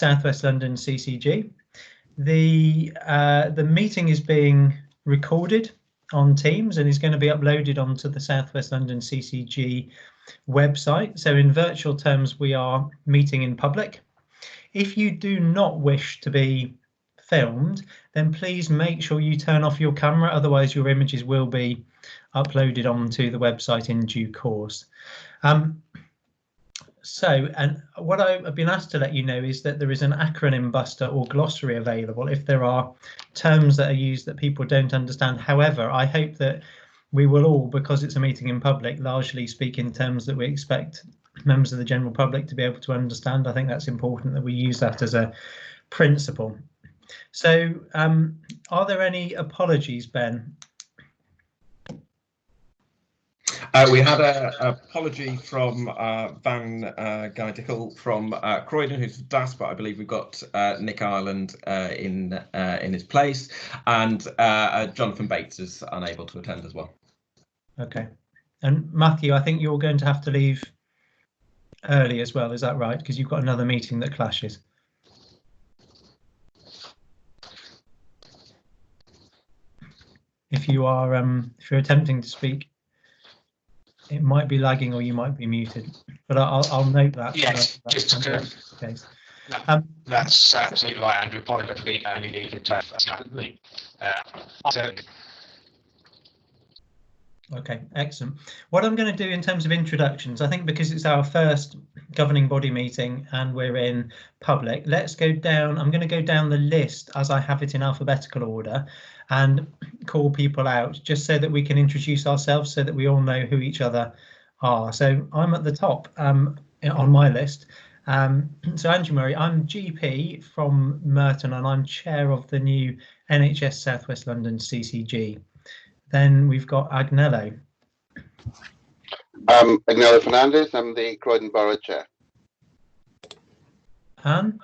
South West London CCG. The meeting is being recorded on Teams and is going to be uploaded onto the South West London CCG website. So in virtual terms, we are meeting in public. If you do not wish to be filmed, then please make sure you turn off your camera, otherwise your images will be uploaded onto the website in due course. And what I've been asked to let you know is that there is an acronym buster or glossary available if there are terms that are used that people don't understand. However, I hope that we will all, because it's a meeting in public, largely speak in terms that we expect members of the general public to be able to understand. I think that's important that we use that as a principle. So are there any apologies, Ben? We had an apology from Van Geidikel from Croydon, who's the DAS, but I believe we've got Nick Ireland in his place, and Jonathan Bates is unable to attend as well. Okay. And Matthew, I think you're going to have to leave early as well, is that right? Because you've got another meeting that clashes. If you are, if you're attempting to speak, it might be lagging or you might be muted, but I'll note that. Yes, just to confirm. That's absolutely right, Andrew. Probably only needed to Okay, excellent. What I'm going to do in terms of introductions, I think because it's our first governing body meeting and we're in public, let's go down. I'm going to go down the list as I have it in alphabetical order and call people out just so that we can introduce ourselves so that we all know who each other are. So I'm at the top on my list. So Andrew Murray, I'm GP from Merton and I'm chair of the new NHS South West London CCG. Then we've got Agnello. Agnello Fernandez, I'm the Croydon Borough Chair. Anne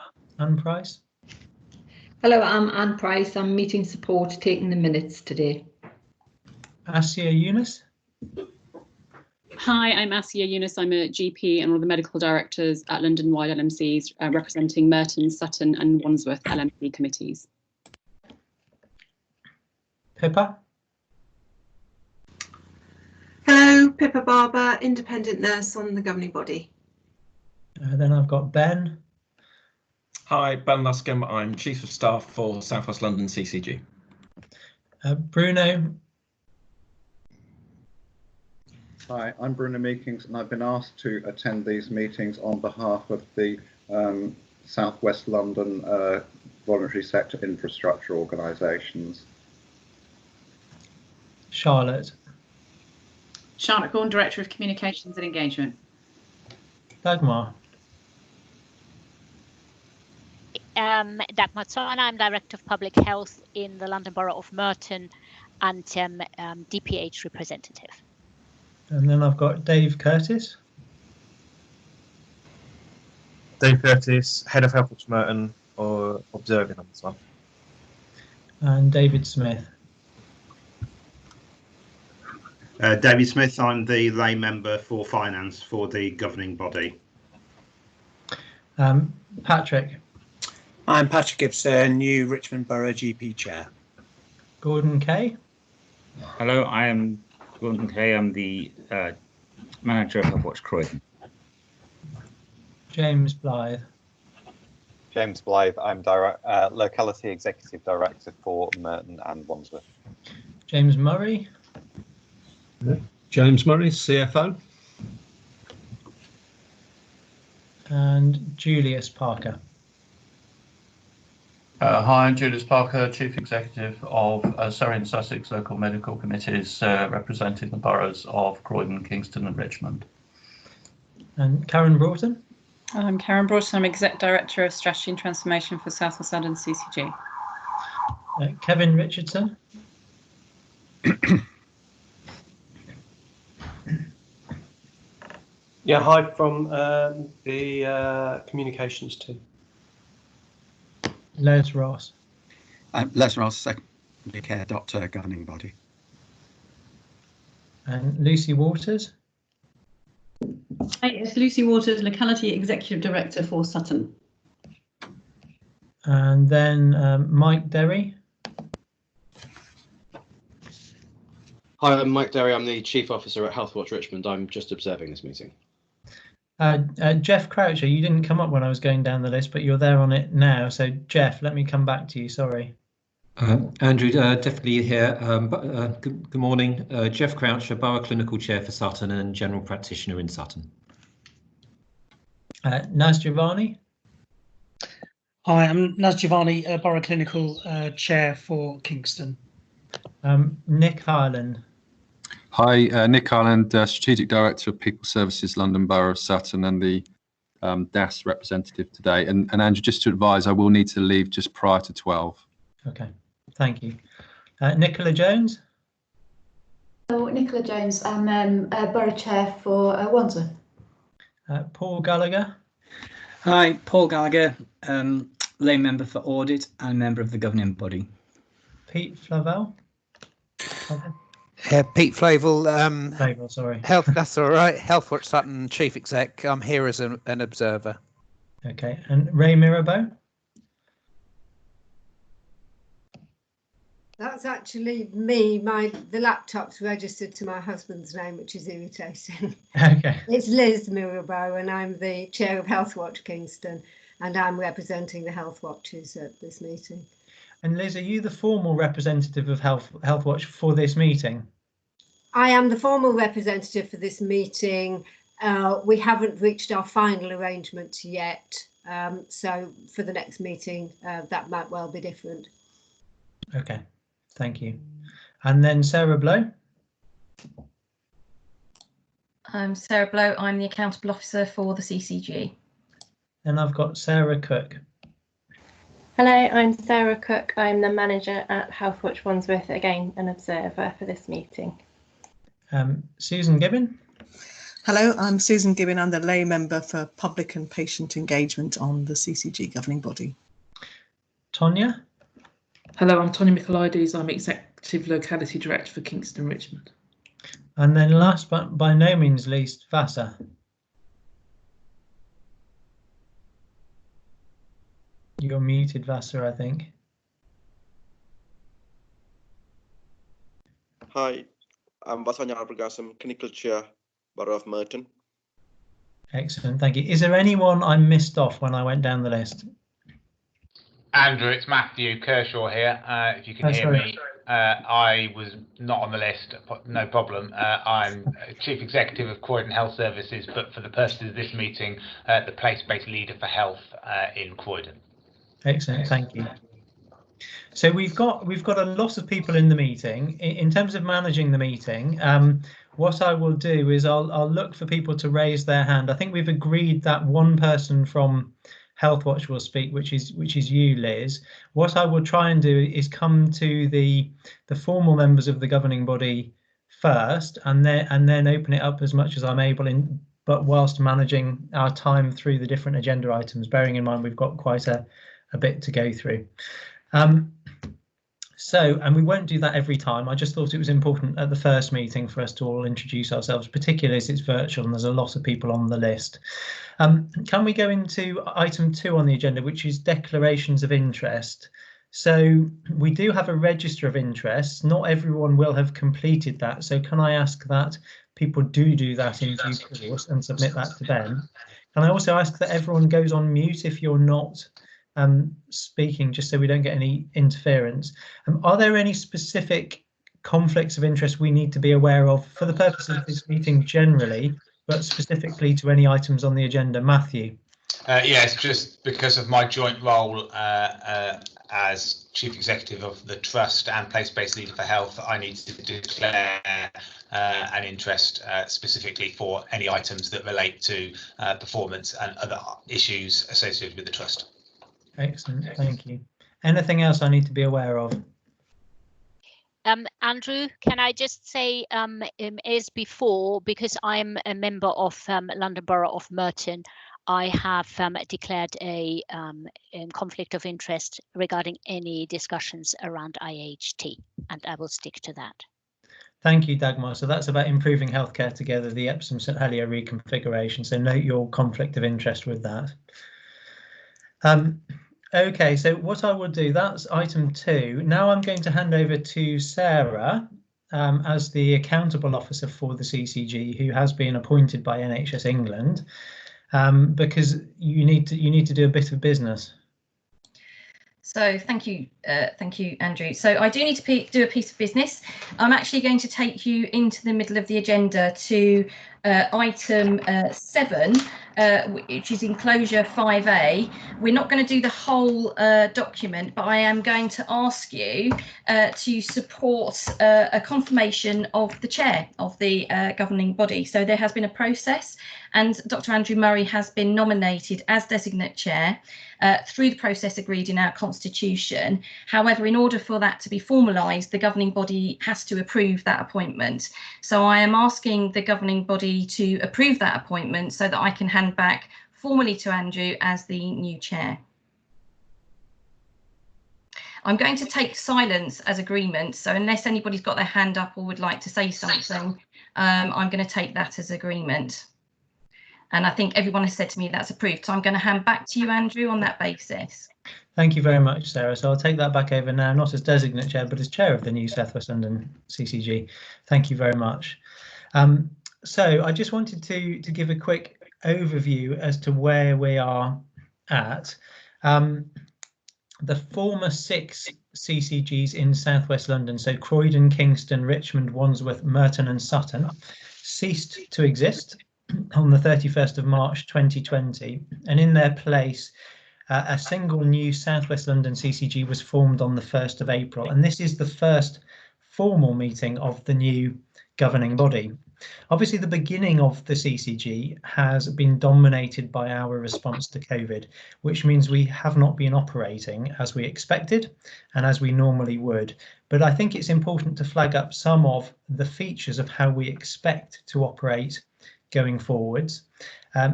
Price. Hello, I'm Anne Price. I'm meeting support, taking the minutes today. Asia Yunus. Hi, I'm Asia Yunus. I'm a GP and one of the medical directors at London-wide LMCs, representing Merton, Sutton and Wandsworth LMC committees. Pippa. Hello, Pippa Barber, independent nurse on the governing body. Then I've got Ben. Hi, Ben Luscombe. I'm Chief of Staff for South West London CCG. Bruno. Hi, I'm Bruno Meekings and I've been asked to attend these meetings on behalf of the South West London voluntary sector infrastructure organisations. Charlotte. Charlotte Gorn, Director of Communications and Engagement. Dagmar. Dagmar Tsana, I'm Director of Public Health in the London Borough of Merton and DPH representative. And then I've got Dave Curtis. Dave Curtis, Head of Health at Merton, or observing on this one. And David Smith. David Smith, I'm the lay member for finance for the governing body. Patrick. I'm Patrick Gibson, new Richmond Borough GP Chair. Gordon Kay. Hello, I am Gordon Kay. I'm the manager of Health Watch Croydon. James Blyth. James Blythe, I'm Locality Executive Director for Merton and Wandsworth. James Murray. James Murray, CFO. And Julius Parker. Hi, I'm Julius Parker, Chief Executive of Surrey and Sussex Local Medical Committees, representing the boroughs of Croydon, Kingston and Richmond. And Karen Broughton. I'm Karen Broughton, I'm Exec Director of Strategy and Transformation for South West London CCG. Kevin Richardson. Yeah, hi from the communications team. Les Ross. Les Ross, Secondary Care Doctor, Governing Body. And Lucy Waters. Hi, it's Lucy Waters, Locality Executive Director for Sutton. And then Mike Derry. Hi, I'm Mike Derry. I'm the Chief Officer at Healthwatch Richmond. I'm just observing this meeting. Jeff Croucher, you didn't come up when I was going down the list, but you're there on it now. So Jeff, let me come back to you. Sorry. Andrew, definitely here. Good morning. Jeff Croucher, Borough Clinical Chair for Sutton and General Practitioner in Sutton. Naz Giovanni. Hi, I'm Naz Giovanni, Borough Clinical Chair for Kingston. Nick Harland. Hi, Nick Harland, Strategic Director of People Services, London Borough of Sutton, and the DAS representative today. And Andrew, just to advise, I will need to leave just prior to 12. Okay, thank you. Nicola Jones. Oh, Nicola Jones, I'm Borough Chair for Wandsworth. Paul Gallagher. Hi, Paul Gallagher, lay member for Audit and member of the Governing Body. Pete Flavel. Pete Flavel, Flavel, sorry. That's all right. Healthwatch Sutton Chief Exec. I'm here as an observer. Okay, and Ray Mirabeau. That's actually me. The laptop's registered to my husband's name, which is irritating. Okay. It's Liz Mirabeau, and I'm the chair of Healthwatch Kingston, and I'm representing the Health Watchers at this meeting. And Liz, are you the formal representative of Healthwatch for this meeting? I am the formal representative for this meeting. We haven't reached our final arrangements yet, so for the next meeting, that might well be different. Okay. Thank you. And then Sarah Blow. I'm Sarah Blow. I'm the Accountable Officer for the CCG. And I've got Sarah Cook. Hello, I'm Sarah Cook. I'm the manager at Healthwatch Wandsworth, again an observer for this meeting. Susan Gibbon. Hello, I'm Susan Gibbon. I'm the lay member for Public and Patient Engagement on the CCG Governing Body. Tonya. Hello, I'm Tonya Michaelides. I'm Executive Locality Director for Kingston Richmond. And then last but by no means least, Vasa. You're muted, Vasa, I think. Hi, I'm Vasanya Albergasam, Clinical Chair, Borough of Merton. Excellent, thank you. Is there anyone I missed off when I went down the list? Andrew, it's Matthew Kershaw here. If you can hear me, I was not on the list, no problem. I'm Chief Executive of Croydon Health Services, but for the purposes of this meeting, the place-based leader for health in Croydon. Excellent, thank you. So we've got a lot of people in the meeting. In terms of managing the meeting, what I will do is I'll look for people to raise their hand. I think we've agreed that one person from Healthwatch will speak, which is you, Liz. What I will try and do is come to the formal members of the governing body first, and then open it up as much as I'm able, but whilst managing our time through the different agenda items, bearing in mind we've got quite a bit to go through. And we won't do that every time. I just thought it was important at the first meeting for us to all introduce ourselves, particularly as it's virtual and there's a lot of people on the list. Can we go into item 2 on the agenda, which is declarations of interest? So we do have a register of interests. Not everyone will have completed that. So can I ask that people do that in due course and submit that to them? Can I also ask that everyone goes on mute if you're not speaking, just so we don't get any interference? Are there any specific conflicts of interest we need to be aware of for the purposes of this meeting generally, but specifically to any items on the agenda? Matthew? Yes, just because of my joint role as Chief Executive of the Trust and Place-Based Leader for Health, I need to declare an interest specifically for any items that relate to performance and other issues associated with the Trust. Excellent, thank you. Anything else I need to be aware of? Andrew, can I just say, as before, because I'm a member of London Borough of Merton, I have declared a conflict of interest regarding any discussions around IHT, and I will stick to that. Thank you, Dagmar. So that's about improving healthcare together, the Epsom St Helier reconfiguration. So note your conflict of interest with that. Okay, so what I will do, that's item 2. Now I'm going to hand over to Sarah as the accountable officer for the CCG, who has been appointed by NHS England, because you need to do a bit of business. So thank you, Andrew. So I do need to do a piece of business. I'm actually going to take you into the middle of the agenda to item 7, which is enclosure 5A. We're not going to do the whole document, but I am going to ask you to support a confirmation of the chair of the governing body. So there has been a process, and Dr. Andrew Murray has been nominated as designate chair through the process agreed in our constitution. However, in order for that to be formalised, the governing body has to approve that appointment. So I am asking the governing body to approve that appointment so that I can hand back formally to Andrew as the new chair. I'm going to take silence as agreement, so unless anybody's got their hand up or would like to say something, I'm going to take that as agreement. And I think everyone has said to me that's approved, so I'm going to hand back to you, Andrew, on that basis. Thank you very much, Sarah. So I'll take that back over now, not as designate chair, but as chair of the new South West London CCG. Thank you very much. So I just wanted to give a quick overview as to where we are at. The former 6 CCGs in South West London, so Croydon, Kingston, Richmond, Wandsworth, Merton and Sutton, ceased to exist on the 31st of March 2020, and in their place a single new South West London CCG was formed on the 1st of April, and this is the first formal meeting of the new governing body. Obviously, the beginning of the CCG has been dominated by our response to COVID, which means we have not been operating as we expected and as we normally would. But I think it's important to flag up some of the features of how we expect to operate going forwards.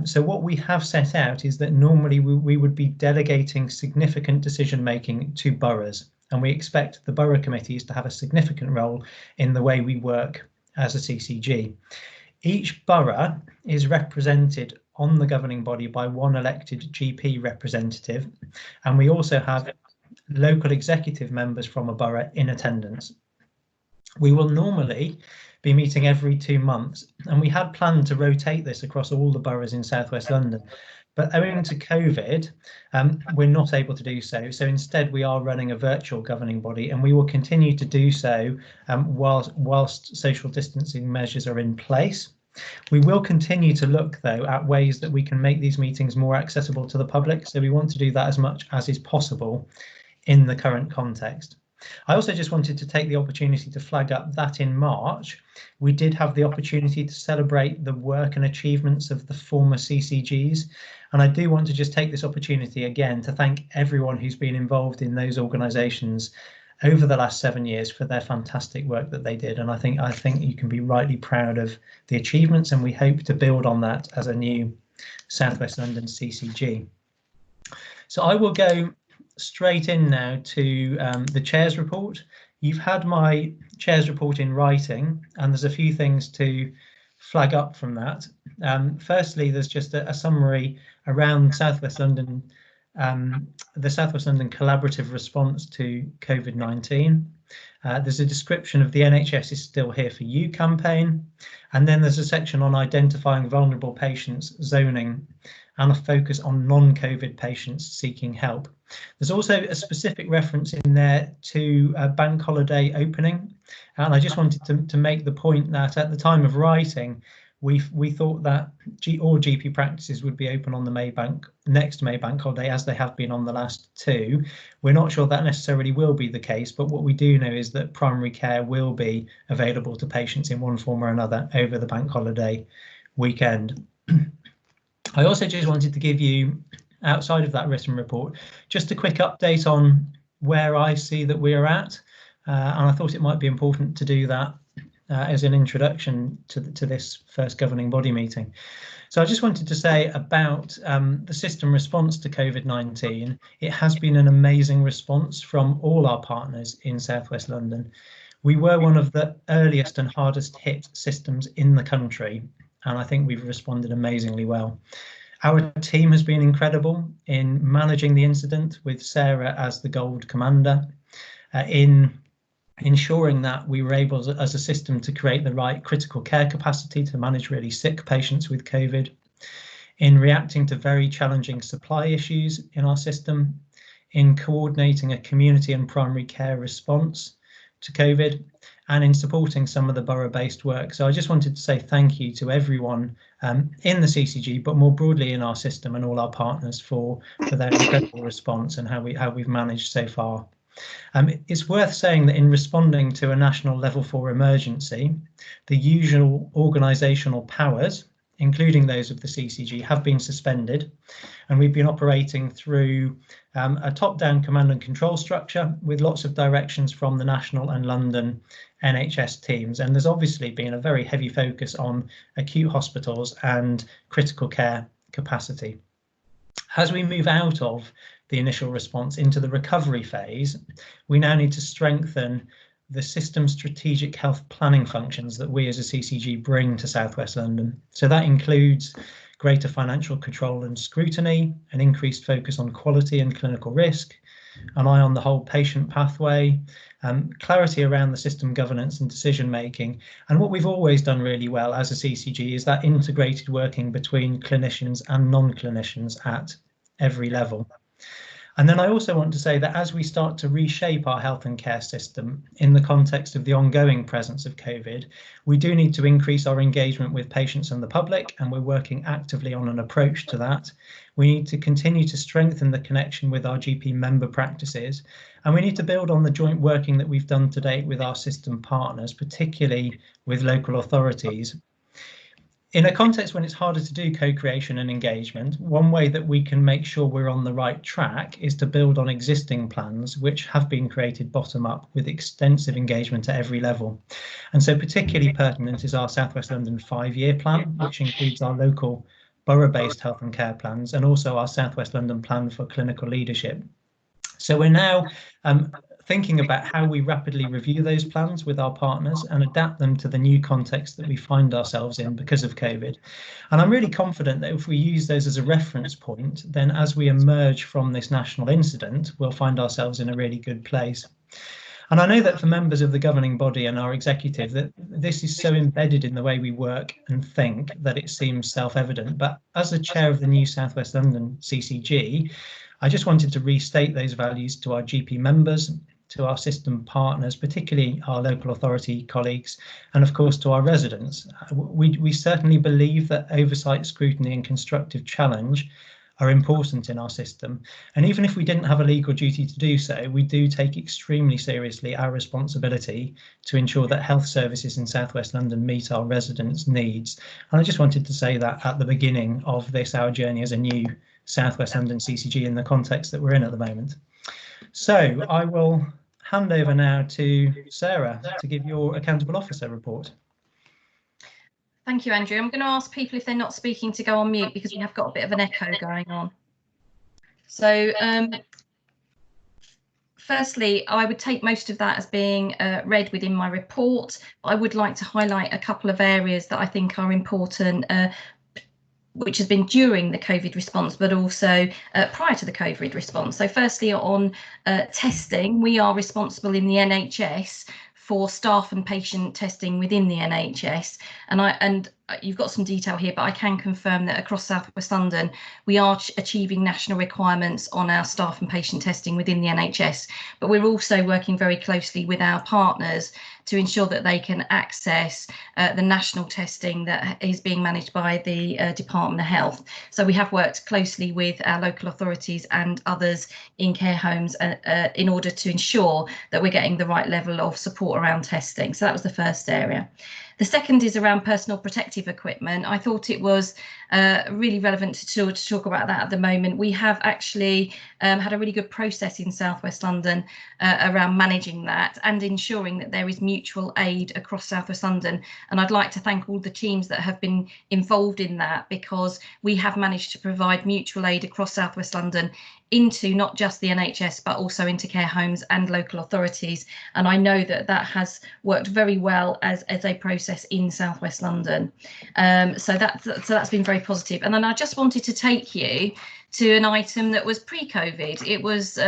So what we have set out is that normally we would be delegating significant decision making to boroughs, and we expect the borough committees to have a significant role in the way we work as a CCG. Each borough is represented on the governing body by one elected GP representative, and we also have local executive members from a borough in attendance. We will normally be meeting every 2 months, and we had planned to rotate this across all the boroughs in South West London, but owing to COVID, we're not able to do so. So instead, we are running a virtual governing body, and we will continue to do so whilst social distancing measures are in place. We will continue to look, though, at ways that we can make these meetings more accessible to the public. So we want to do that as much as is possible in the current context. I also just wanted to take the opportunity to flag up that in March, we did have the opportunity to celebrate the work and achievements of the former CCGs. And I do want to just take this opportunity again to thank everyone who's been involved in those organisations over the last 7 years for their fantastic work that they did. And I think you can be rightly proud of the achievements, and we hope to build on that as a new South West London CCG. So I will go straight in now to the chair's report. You've had my chair's report in writing, and there's a few things to flag up from that. Firstly, there's just a summary around South West London, the South West London collaborative response to COVID-19. There's a description of the NHS is Still Here For You campaign, and then there's a section on identifying vulnerable patients, zoning, and a focus on non-COVID patients seeking help. There's also a specific reference in there to a bank holiday opening, and I just wanted to make the point that at the time of writing, we thought that all GP practices would be open on the next May bank holiday, as they have been on the last 2. We're not sure that necessarily will be the case, but what we do know is that primary care will be available to patients in one form or another over the bank holiday weekend. I also just wanted to give you, outside of that written report, just a quick update on where I see that we are at, and I thought it might be important to do that as an introduction to this first governing body meeting. So I just wanted to say about the system response to COVID-19. It has been an amazing response from all our partners in South West London. We were one of the earliest and hardest hit systems in the country, and I think we've responded amazingly well. Our team has been incredible in managing the incident, with Sarah as the gold commander, in ensuring that we were able as a system to create the right critical care capacity to manage really sick patients with COVID, in reacting to very challenging supply issues in our system, in coordinating a community and primary care response to COVID, and in supporting some of the borough-based work. So I just wanted to say thank you to everyone in the CCG, but more broadly in our system, and all our partners for their incredible response and how we've managed so far. It's worth saying that in responding to a national level 4 emergency, the usual organisational powers, including those of the CCG, have been suspended, and we've been operating through a top-down command and control structure with lots of directions from the national and London NHS teams. And there's obviously been a very heavy focus on acute hospitals and critical care capacity. As we move out of the initial response into the recovery phase, we now need to strengthen the system strategic health planning functions that we as a CCG bring to South West London. So that includes greater financial control and scrutiny, an increased focus on quality and clinical risk, an eye on the whole patient pathway, clarity around the system governance and decision making. And what we've always done really well as a CCG is that integrated working between clinicians and non-clinicians at every level. And then I also want to say that as we start to reshape our health and care system in the context of the ongoing presence of COVID, we do need to increase our engagement with patients and the public, and we're working actively on an approach to that. We need to continue to strengthen the connection with our GP member practices, and we need to build on the joint working that we've done to date with our system partners, particularly with local authorities. In a context when it's harder to do co-creation and engagement, one way that we can make sure we're on the right track is to build on existing plans which have been created bottom up with extensive engagement at every level. And so particularly pertinent is our South West London 5-year plan, which includes our local borough-based health and care plans, and also our South West London plan for clinical leadership. So we're now thinking about how we rapidly review those plans with our partners and adapt them to the new context that we find ourselves in because of COVID. And I'm really confident that if we use those as a reference point, then as we emerge from this national incident, we'll find ourselves in a really good place. And I know that for members of the governing body and our executive, that this is so embedded in the way we work and think that it seems self-evident. But as the chair of the new South West London CCG, I just wanted to restate those values to our GP members, to our system partners, particularly our local authority colleagues, and of course to our residents. We certainly believe that oversight, scrutiny and constructive challenge are important in our system. And even if we didn't have a legal duty to do so, we do take extremely seriously our responsibility to ensure that health services in South West London meet our residents' needs. And I just wanted to say that at the beginning of this, our journey as a new South West London CCG in the context that we're in at the moment. So I will hand over now to Sarah to give your accountable officer report. Thank you, Andrew. I'm going to ask people if they're not speaking to go on mute because we have got a bit of an echo going on. So firstly, I would take most of that as being read within my report. I would like to highlight a couple of areas that I think are important, which has been during the COVID response, but also prior to the COVID response. So firstly, on testing, we are responsible in the NHS for staff and patient testing within the NHS. And you've got some detail here, but I can confirm that across South West London, we are achieving national requirements on our staff and patient testing within the NHS. But we're also working very closely with our partners to ensure that they can access the national testing that is being managed by the Department of Health. So we have worked closely with our local authorities and others in care homes in order to ensure that we're getting the right level of support around testing. So that was the first area. The second is around personal protective equipment. I thought it was really relevant to talk about that at the moment. We have actually had a really good process in South West London around managing that and ensuring that there is mutual aid across South West London. And I'd like to thank all the teams that have been involved in that, because we have managed to provide mutual aid across South West London into not just the NHS, but also into care homes and local authorities. And I know that that has worked very well as a process in South West London. So that's been very positive. And then I just wanted to take you to an item that was pre-COVID. It was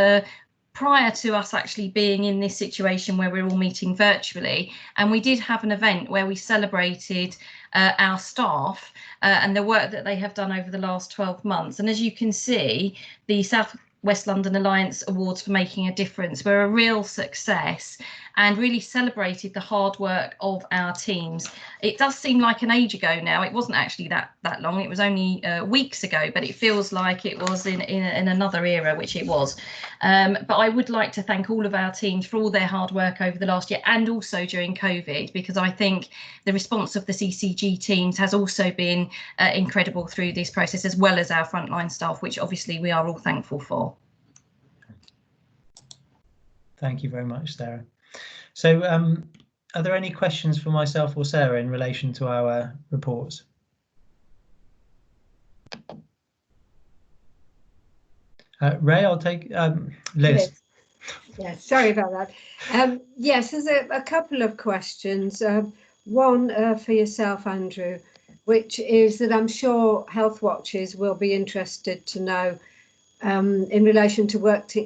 prior to us actually being in this situation where we're all meeting virtually, and we did have an event where we celebrated our staff and the work that they have done over the last 12 months. And as you can see, the South West London Alliance Awards for Making a Difference were a real success and really celebrated the hard work of our teams. It does seem like an age ago now. It wasn't actually that long. It was only weeks ago, but it feels like it was in another era, which it was. But I would like to thank all of our teams for all their hard work over the last year and also during COVID, because I think the response of the CCG teams has also been incredible through this process, as well as our frontline staff, which obviously we are all thankful for. Thank you very much, Sarah. So are there any questions for myself or Sarah in relation to our reports? Ray, I'll take Liz. Yes, sorry about that. Yes, there's a couple of questions. One for yourself, Andrew, which is that I'm sure Health Watchers will be interested to know in relation to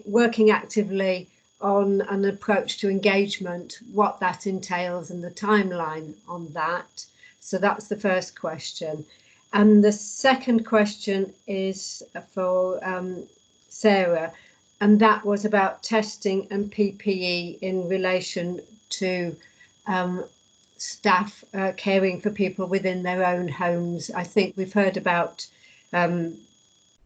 working actively on an approach to engagement, what that entails and the timeline on that. So that's the first question. And the second question is for Sarah, and that was about testing and PPE in relation to staff caring for people within their own homes. I think we've heard about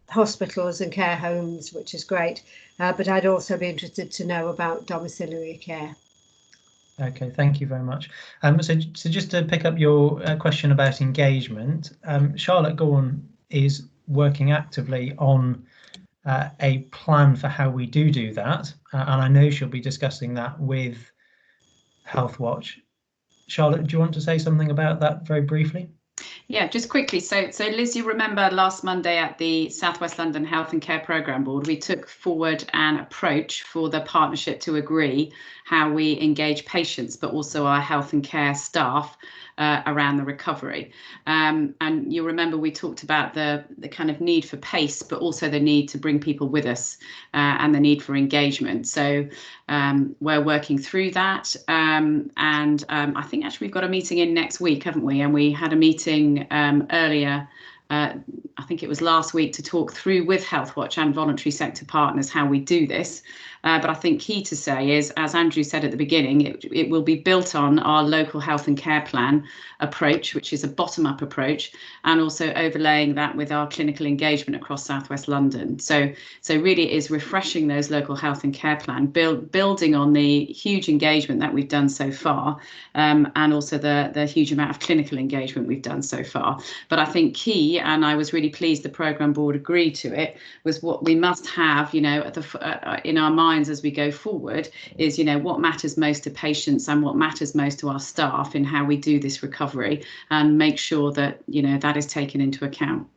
hospitals and care homes, which is great, but I'd also be interested to know about domiciliary care. Okay, thank you very much. So just to pick up your question about engagement, Charlotte Gorn is working actively on a plan for how we do that, and I know she'll be discussing that with Health Watch. Charlotte, do you want to say something about that very briefly? Yeah, just quickly. So Liz, you remember last Monday at the South West London Health and Care Programme Board, we took forward an approach for the partnership to agree how we engage patients, but also our health and care staff around the recovery. And you remember we talked about the kind of need for pace, but also the need to bring people with us and the need for engagement. So we're working through that. And I think actually we've got a meeting in next week, haven't we? And we had a meeting earlier, I think it was last week, to talk through with Health Watch and voluntary sector partners how we do this. But I think key to say is, as Andrew said at the beginning, it will be built on our local health and care plan approach, which is a bottom-up approach, and also overlaying that with our clinical engagement across South West London. So really it is refreshing those local health and care plan, building on the huge engagement that we've done so far, and also the huge amount of clinical engagement we've done so far. But I think key, and I was really pleased the programme board agreed to it, was what we must have, you know, in our minds as we go forward is, you know, what matters most to patients and what matters most to our staff in how we do this recovery, and make sure that, you know, that is taken into account.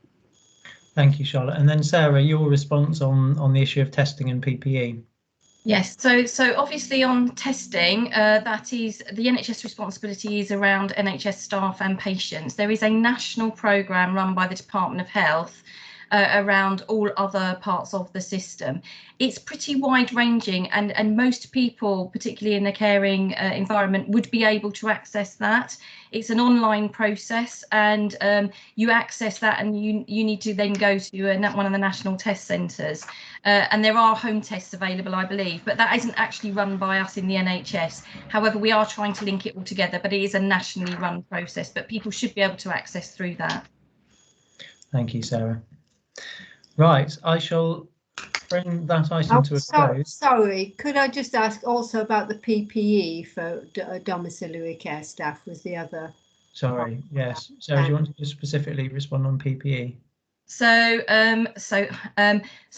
Thank you, Charlotte. And then Sarah, your response on the issue of testing and PPE. Yes, so obviously on testing, that is the NHS responsibility is around NHS staff and patients. There is a national programme run by the Department of Health around all other parts of the system. It's pretty wide ranging, and most people, particularly in a caring environment, would be able to access that. It's an online process, and you access that, and you need to then go to one of the national test centres. And there are home tests available, I believe, but that isn't actually run by us in the NHS. However, we are trying to link it all together, but it is a nationally run process, but people should be able to access through that. Thank you, Sarah. Right, I shall bring that item to a close. Sorry, could I just ask also about the PPE for domiciliary care staff was the other? Sorry, yes. Sarah, do you want to just specifically respond on PPE? So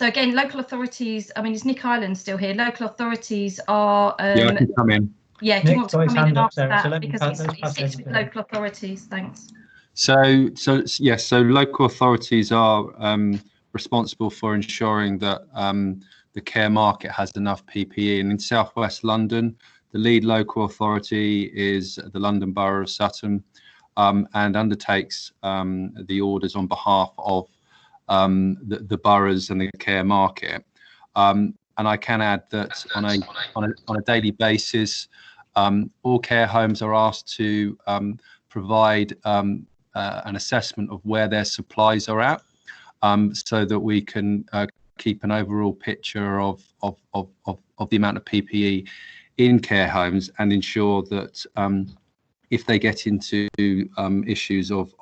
again, local authorities, I mean, is Nick Island still here? Local authorities are... yeah, I can come in. Yeah, do you want to come in and answer that? So because it sits with local authorities, thanks. So yes, so local authorities are responsible for ensuring that the care market has enough PPE. And in South West London, the lead local authority is the London Borough of Sutton, and undertakes the orders on behalf of the boroughs and the care market. And I can add that on a daily basis, all care homes are asked to provide an assessment of where their supplies are at, so that we can keep an overall picture of the amount of PPE in care homes, and ensure that if they get into issues of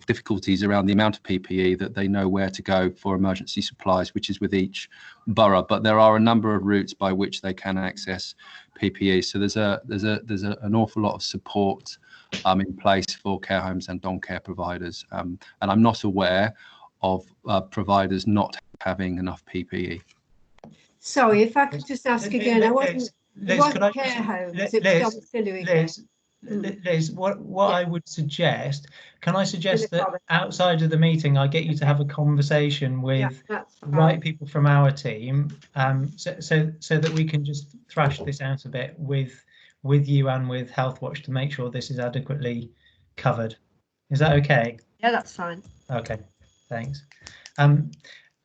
difficulties around the amount of PPE, that they know where to go for emergency supplies, which is with each borough. But there are a number of routes by which they can access PPE. So there's an awful lot of support in place for care homes and non-care providers. And I'm not aware of providers not having enough PPE. Sorry, if I could just ask again, it wasn't care homes, it was domiciliary. Liz, what I would suggest, can I suggest that outside of the meeting, I get you to have a conversation with the right people from our team, so that we can just thrash this out a bit with you and with Healthwatch to make sure this is adequately covered. Is that okay? Yeah, that's fine. Okay, thanks.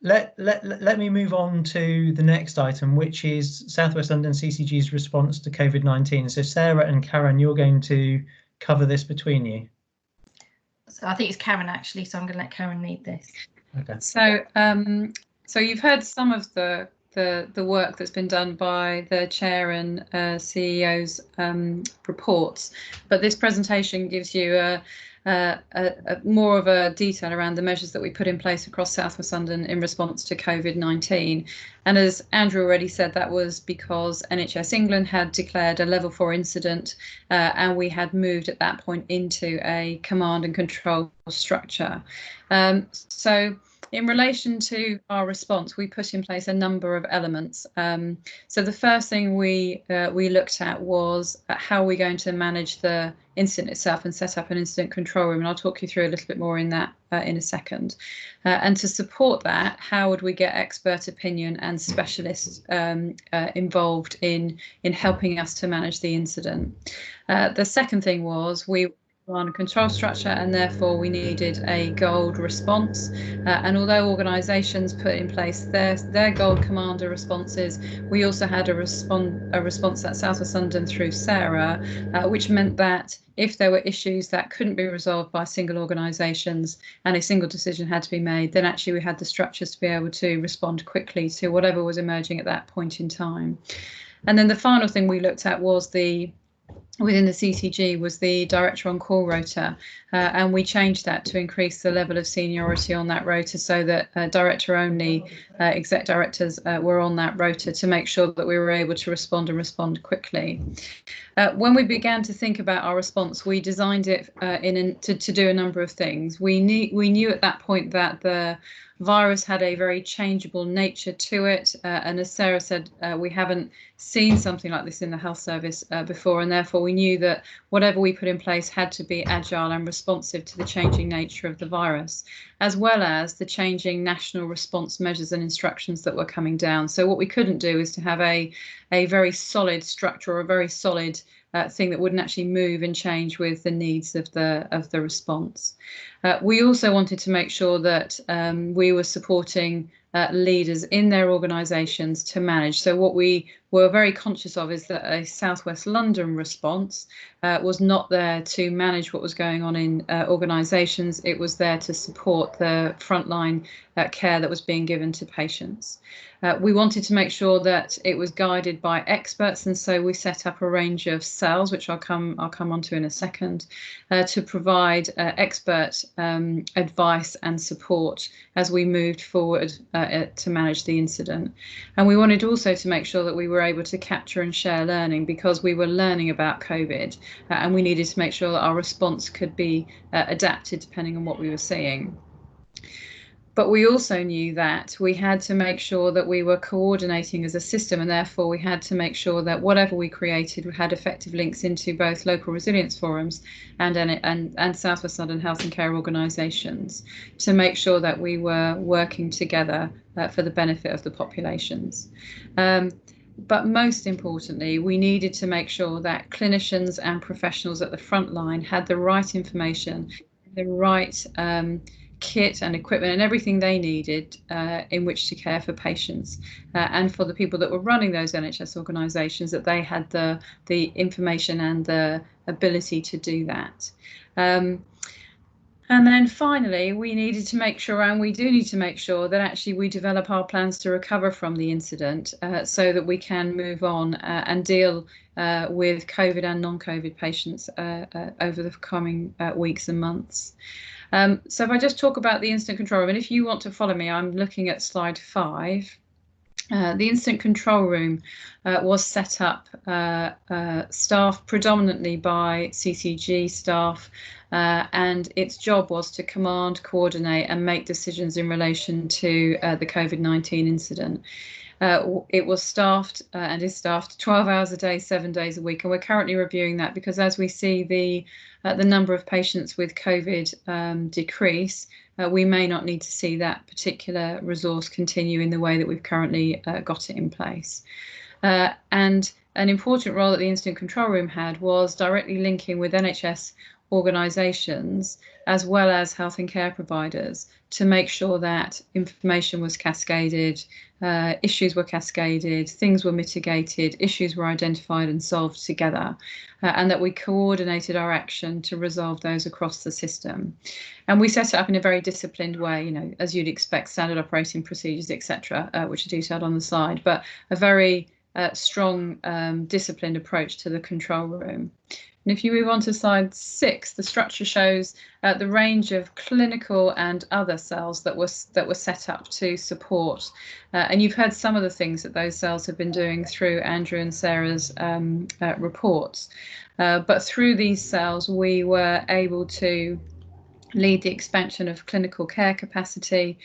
Let me move on to the next item, which is South West London CCG's response to COVID-19. So Sarah and Karen, you're going to cover this between you. So I think it's Karen actually, so I'm going to let Karen lead this. Okay. So so you've heard some of the work that's been done by the chair and CEO's reports, but this presentation gives you more of a detail around the measures that we put in place across South West London in response to COVID-19. And as Andrew already said, that was because NHS England had declared a level 4 incident, and we had moved at that point into a command and control structure. So in relation to our response, we put in place a number of elements. So the first thing we looked at was how we're going to manage the incident itself and set up an incident control room. And I'll talk you through a little bit more in that in a second. And to support that, how would we get expert opinion and specialists involved in helping us to manage the incident? The second thing was we on a control structure, and therefore we needed a gold response. And although organisations put in place their gold commander responses, we also had a response at South West London through Sarah, which meant that if there were issues that couldn't be resolved by single organisations and a single decision had to be made, then actually we had the structures to be able to respond quickly to whatever was emerging at that point in time. And then the final thing we looked at was within the CCG was the director on call rota, and we changed that to increase the level of seniority on that rota so that director only exec directors were on that rota to make sure that we were able to respond quickly. When we began to think about our response, we designed it to do a number of things. We knew at that point that the virus had a very changeable nature to it, and as Sarah said, we haven't seen something like this in the health service before, and therefore we knew that whatever we put in place had to be agile and responsive to the changing nature of the virus, as well as the changing national response measures and instructions that were coming down. So what we couldn't do is to have a very solid structure or a very solid thing that wouldn't actually move and change with the needs of the response. We also wanted to make sure that we were supporting leaders in their organisations to manage. So what we were very conscious of is that a South West London response was not there to manage what was going on in organisations. It was there to support the frontline care that was being given to patients. We wanted to make sure that it was guided by experts, and so we set up a range of cells, which I'll come onto in a second, to provide expert advice and support as we moved forward to manage the incident. And we wanted also to make sure that we were able to capture and share learning, because we were learning about COVID, and we needed to make sure that our response could be adapted depending on what we were seeing. But we also knew that we had to make sure that we were coordinating as a system, and therefore we had to make sure that whatever we created had effective links into both local resilience forums and South West London health and care organisations to make sure that we were working together for the benefit of the populations. But most importantly, we needed to make sure that clinicians and professionals at the front line had the right information, the right kit and equipment and everything they needed in which to care for patients, and for the people that were running those NHS organisations, that they had the information and the ability to do that. And then finally, we needed to make sure, and we do need to make sure, that actually we develop our plans to recover from the incident so that we can move on and deal with COVID and non-COVID patients over the coming weeks and months. So if I just talk about the incident control room, and if you want to follow me, I'm looking at slide 5. The incident control room was set up, staffed predominantly by CCG staff, and its job was to command, coordinate and make decisions in relation to the COVID-19 incident. It was staffed and is staffed 12 hours a day, 7 days a week, and we're currently reviewing that because as we see the number of patients with COVID decrease, we may not need to see that particular resource continue in the way that we've currently got it in place. And an important role that the incident control room had was directly linking with NHS organisations as well as health and care providers to make sure that information was cascaded, issues were cascaded, things were mitigated, issues were identified and solved together, and that we coordinated our action to resolve those across the system. And we set it up in a very disciplined way, you know, as you'd expect, standard operating procedures, etc., which are detailed on the slide, but a very strong disciplined approach to the control room. And if you move on to slide 6, the structure shows the range of clinical and other cells that were set up to support. And you've heard some of the things that those cells have been doing through Andrew and Sarah's reports. But through these cells, we were able to lead the expansion of clinical care capacity.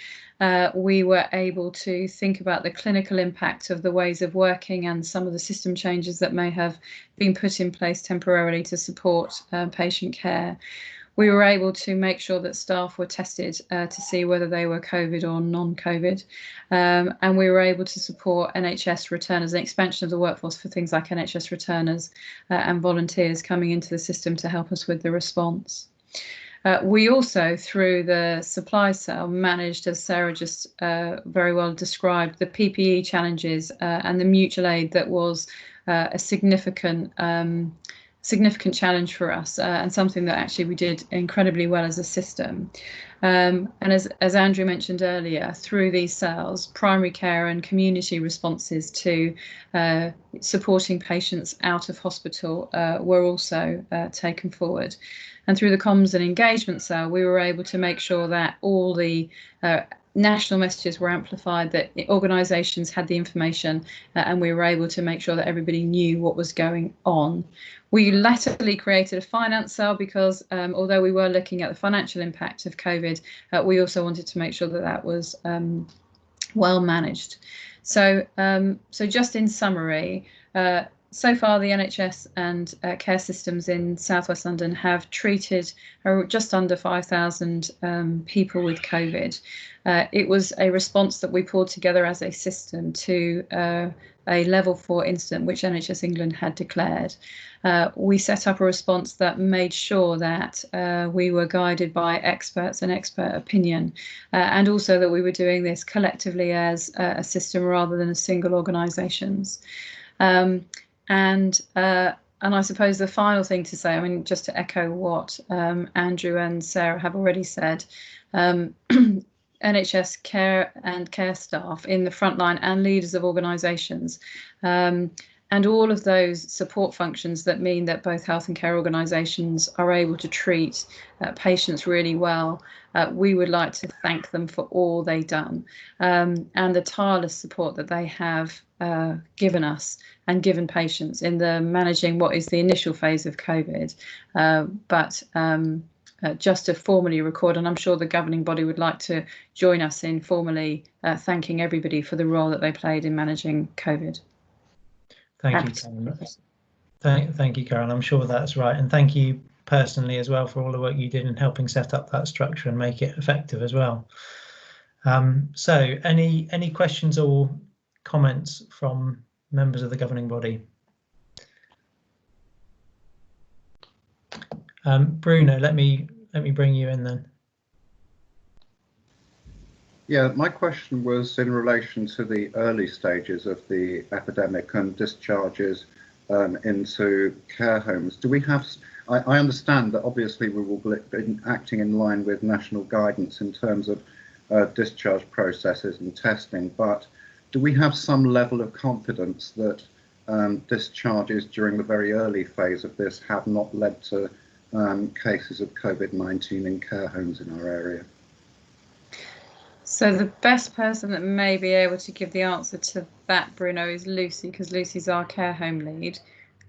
We were able to think about the clinical impact of the ways of working and some of the system changes that may have been put in place temporarily to support patient care. We were able to make sure that staff were tested to see whether they were COVID or non-COVID. And we were able to support NHS returners, an expansion of the workforce for things like NHS returners and volunteers coming into the system to help us with the response. We also, through the supply cell, managed, as Sarah just very well described, the PPE challenges and the mutual aid that was a significant challenge for us, and something that actually we did incredibly well as a system. And as Andrew mentioned earlier, through these cells, primary care and community responses to supporting patients out of hospital were also taken forward. And through the comms and engagement cell, we were able to make sure that all the national messages were amplified, that organisations had the information, and we were able to make sure that everybody knew what was going on. We latterly created a finance cell because although we were looking at the financial impact of COVID, we also wanted to make sure that that was well managed. So, so just in summary, so far, the NHS and care systems in South West London have treated just under 5,000 people with COVID. It was a response that we pulled together as a system to a level 4 incident, which NHS England had declared. We set up a response that made sure that we were guided by experts and expert opinion, and also that we were doing this collectively as a system rather than as single organisations. And I suppose the final thing to say, I mean, just to echo what Andrew and Sarah have already said, NHS care and care staff in the front line and leaders of organisations and all of those support functions that mean that both health and care organisations are able to treat patients really well. We would like to thank them for all they've done and the tireless support that they have given us and given patients in the managing what is the initial phase of COVID, but just to formally record, and I'm sure the governing body would like to join us in formally thanking everybody for the role that they played in managing COVID. Thank you, Karen. Thank you, Karen. I'm sure that's right, and thank you personally as well for all the work you did in helping set up that structure and make it effective as well. So, any questions or comments from members of the governing body? Bruno, let me bring you in then. Yeah, my question was in relation to the early stages of the epidemic and discharges into care homes. Do we have, I understand that obviously we will be acting in line with national guidance in terms of discharge processes and testing, but do we have some level of confidence that discharges during the very early phase of this have not led to cases of COVID-19 in care homes in our area? So the best person that may be able to give the answer to that, Bruno, is Lucy, because Lucy's our care home lead.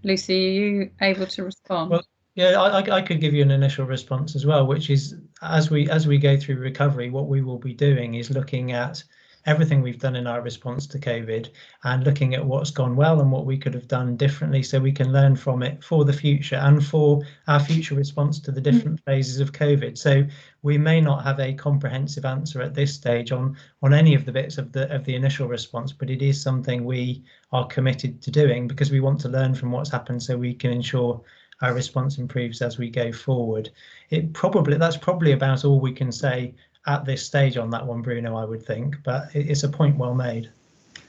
Lucy, are you able to respond? Well, yeah, I could give you an initial response as well, which is as we go through recovery, what we will be doing is looking at everything we've done in our response to COVID and looking at what's gone well and what we could have done differently so we can learn from it for the future and for our future response to the different phases of COVID. So we may not have a comprehensive answer at this stage on any of the bits of the initial response, but it is something we are committed to doing because we want to learn from what's happened so we can ensure our response improves as we go forward. That's probably about all we can say at this stage on that one, Bruno, I would think, but it's a point well made.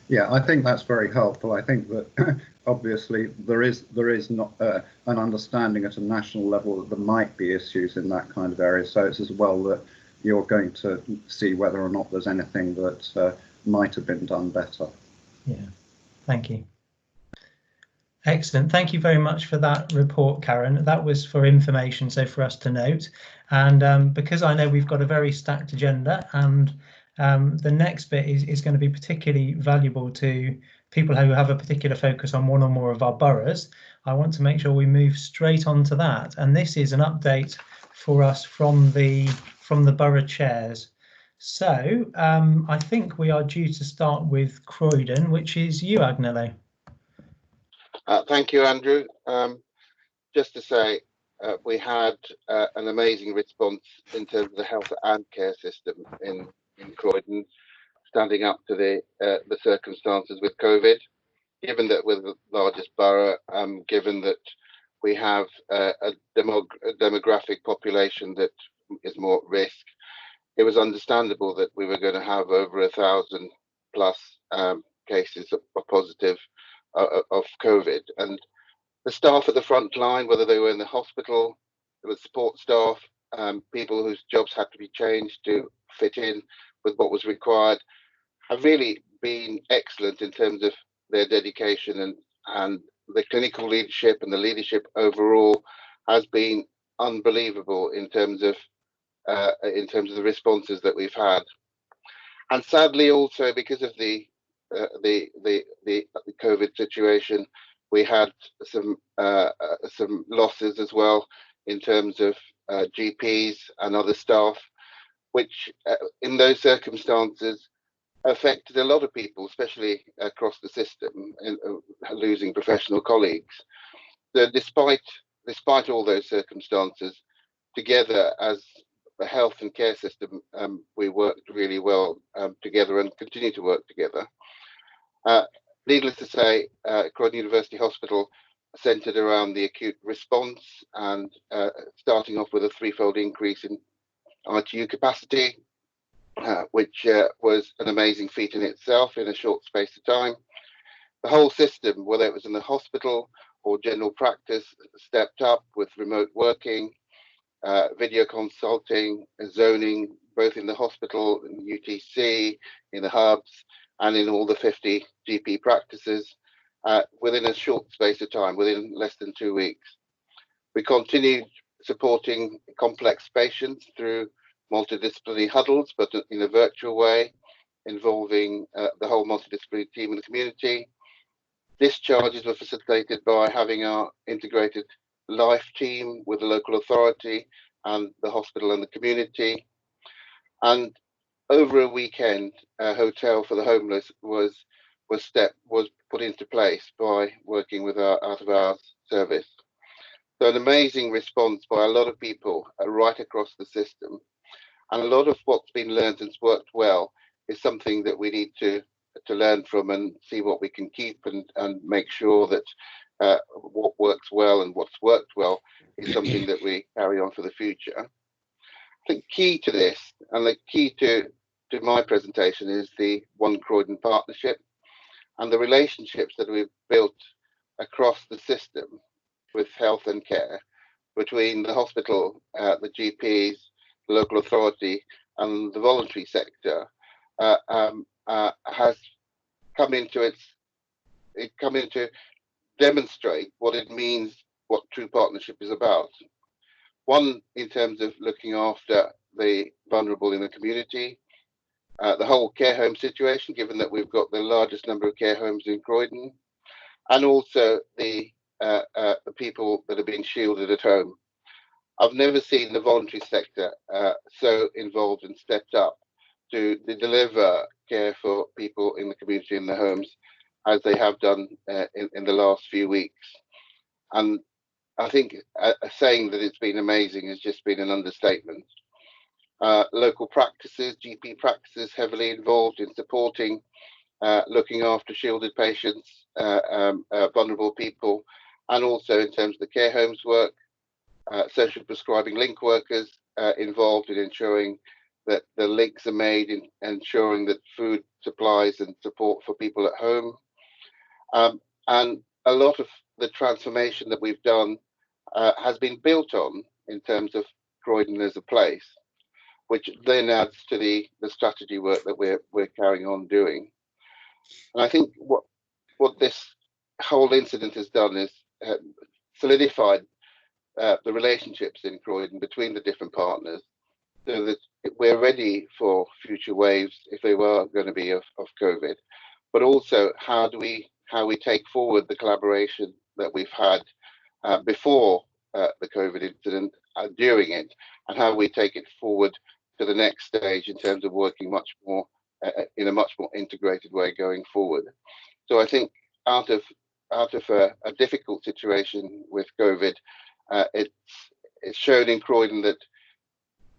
Yeah, I think that's very helpful. I think that obviously there is not an understanding at a national level that there might be issues in that kind of area. So it's as well that you're going to see whether or not there's anything that might have been done better. Yeah, thank you. Excellent. Thank you very much for that report, Karen. That was for information, so for us to note. And because I know we've got a very stacked agenda, and the next bit is going to be particularly valuable to people who have a particular focus on one or more of our boroughs, I want to make sure we move straight on to that. And this is an update for us from the borough chairs. So I think we are due to start with Croydon, which is you, Agnello. Thank you, Andrew. Just to say, we had an amazing response in terms of the health and care system in Croydon, standing up to the circumstances with COVID. Given that we're the largest borough, given that we have a demographic population that is more at risk, it was understandable that we were going to have over 1,000 plus cases of positive of COVID, and the staff at the front line, whether they were in the hospital, the support staff, people whose jobs had to be changed to fit in with what was required, have really been excellent in terms of their dedication, and the clinical leadership and the leadership overall has been unbelievable in terms of the responses that we've had. And sadly, also because of the COVID situation, we had some losses as well in terms of GPs and other staff, which in those circumstances affected a lot of people, especially across the system, in losing professional colleagues. So despite all those circumstances, together as the health and care system, we worked really well together and continue to work together. Needless to say, Croydon University Hospital centred around the acute response and starting off with a threefold increase in ITU capacity, which was an amazing feat in itself in a short space of time. The whole system, whether it was in the hospital or general practice, stepped up with remote working, video consulting, zoning, both in the hospital, in the UTC, in the hubs, and in all the 50 GP practices within a short space of time, within less than 2 weeks. We continued supporting complex patients through multidisciplinary huddles, but in a virtual way, involving the whole multidisciplinary team in the community. Discharges were facilitated by having our integrated life team with the local authority and the hospital and the community. And over a weekend, a hotel for the homeless was put into place by working with our out of hours service. So an amazing response by a lot of people right across the system. And a lot of what's been learned and's worked well is something that we need to learn from and see what we can keep and make sure that what works well and what's worked well is something that we carry on for the future. I think key to this, and the key to my presentation, is the One Croydon partnership and the relationships that we've built across the system with health and care between the hospital, the GPs, the local authority and the voluntary sector has come into demonstrate what it means, what true partnership is about. One, in terms of looking after the vulnerable in the community, the whole care home situation, given that we've got the largest number of care homes in Croydon, and also the people that are being shielded at home. I've never seen the voluntary sector so involved and stepped up to deliver care for people in the community in the homes as they have done in the last few weeks. And I think saying that it's been amazing has just been an understatement. Local practices, GP practices, heavily involved in supporting, looking after shielded patients, vulnerable people, and also in terms of the care homes work, social prescribing link workers involved in ensuring that the links are made in ensuring that food supplies and support for people at home. And a lot of the transformation that we've done has been built on in terms of Croydon as a place, which then adds to the strategy work that we're carrying on doing. And I think what this whole incident has done is solidified the relationships in Croydon between the different partners, so that we're ready for future waves if they were going to be of COVID, but also how we take forward the collaboration that we've had before the COVID incident, during it, and how we take it forward to the next stage in terms of working much more in a much more integrated way going forward. So I think out of a difficult situation with COVID, it's shown in Croydon that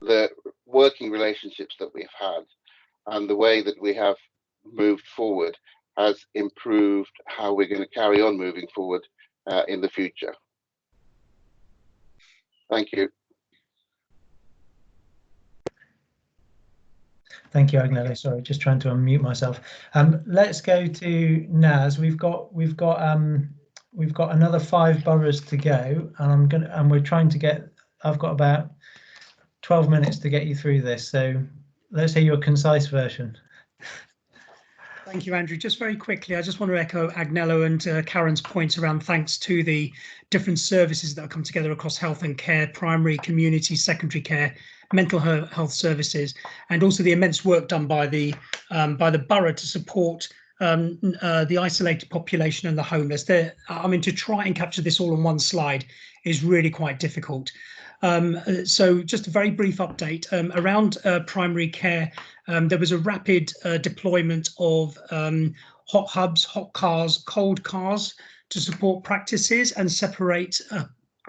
the working relationships that we've had and the way that we have moved forward has improved how we're going to carry on moving forward in the future. Thank you. Thank you, Agnello. Sorry, just trying to unmute myself. Let's go to Naz. We've got another 5 boroughs to go, and we're trying to get. I've got about 12 minutes to get you through this, so let's hear your concise version. Thank you, Andrew. Just very quickly, I just want to echo Agnello and Karen's points around thanks to the different services that have come together across health and care, primary, community, secondary care, mental health services, and also the immense work done by the borough to support the isolated population and the homeless. I mean, to try and capture this all on one slide is really quite difficult. So just a very brief update around primary care. There was a rapid deployment of hot hubs, hot cars, cold cars to support practices and separate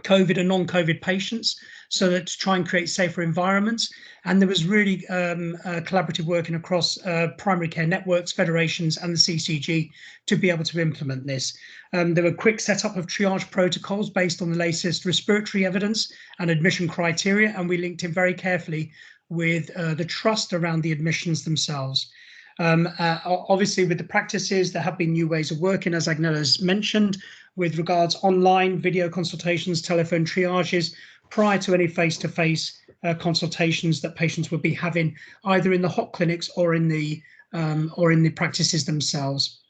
COVID and non-COVID patients, so that to try and create safer environments. And there was really collaborative working across primary care networks, federations and the CCG to be able to implement this. There were quick setup of triage protocols based on the latest respiratory evidence and admission criteria, and we linked in very carefully with the trust around the admissions themselves. Obviously, with the practices, there have been new ways of working, as Agnella's mentioned, with regards online video consultations, telephone triages, prior to any face-to-face consultations that patients would be having either in the hot clinics or in the practices themselves.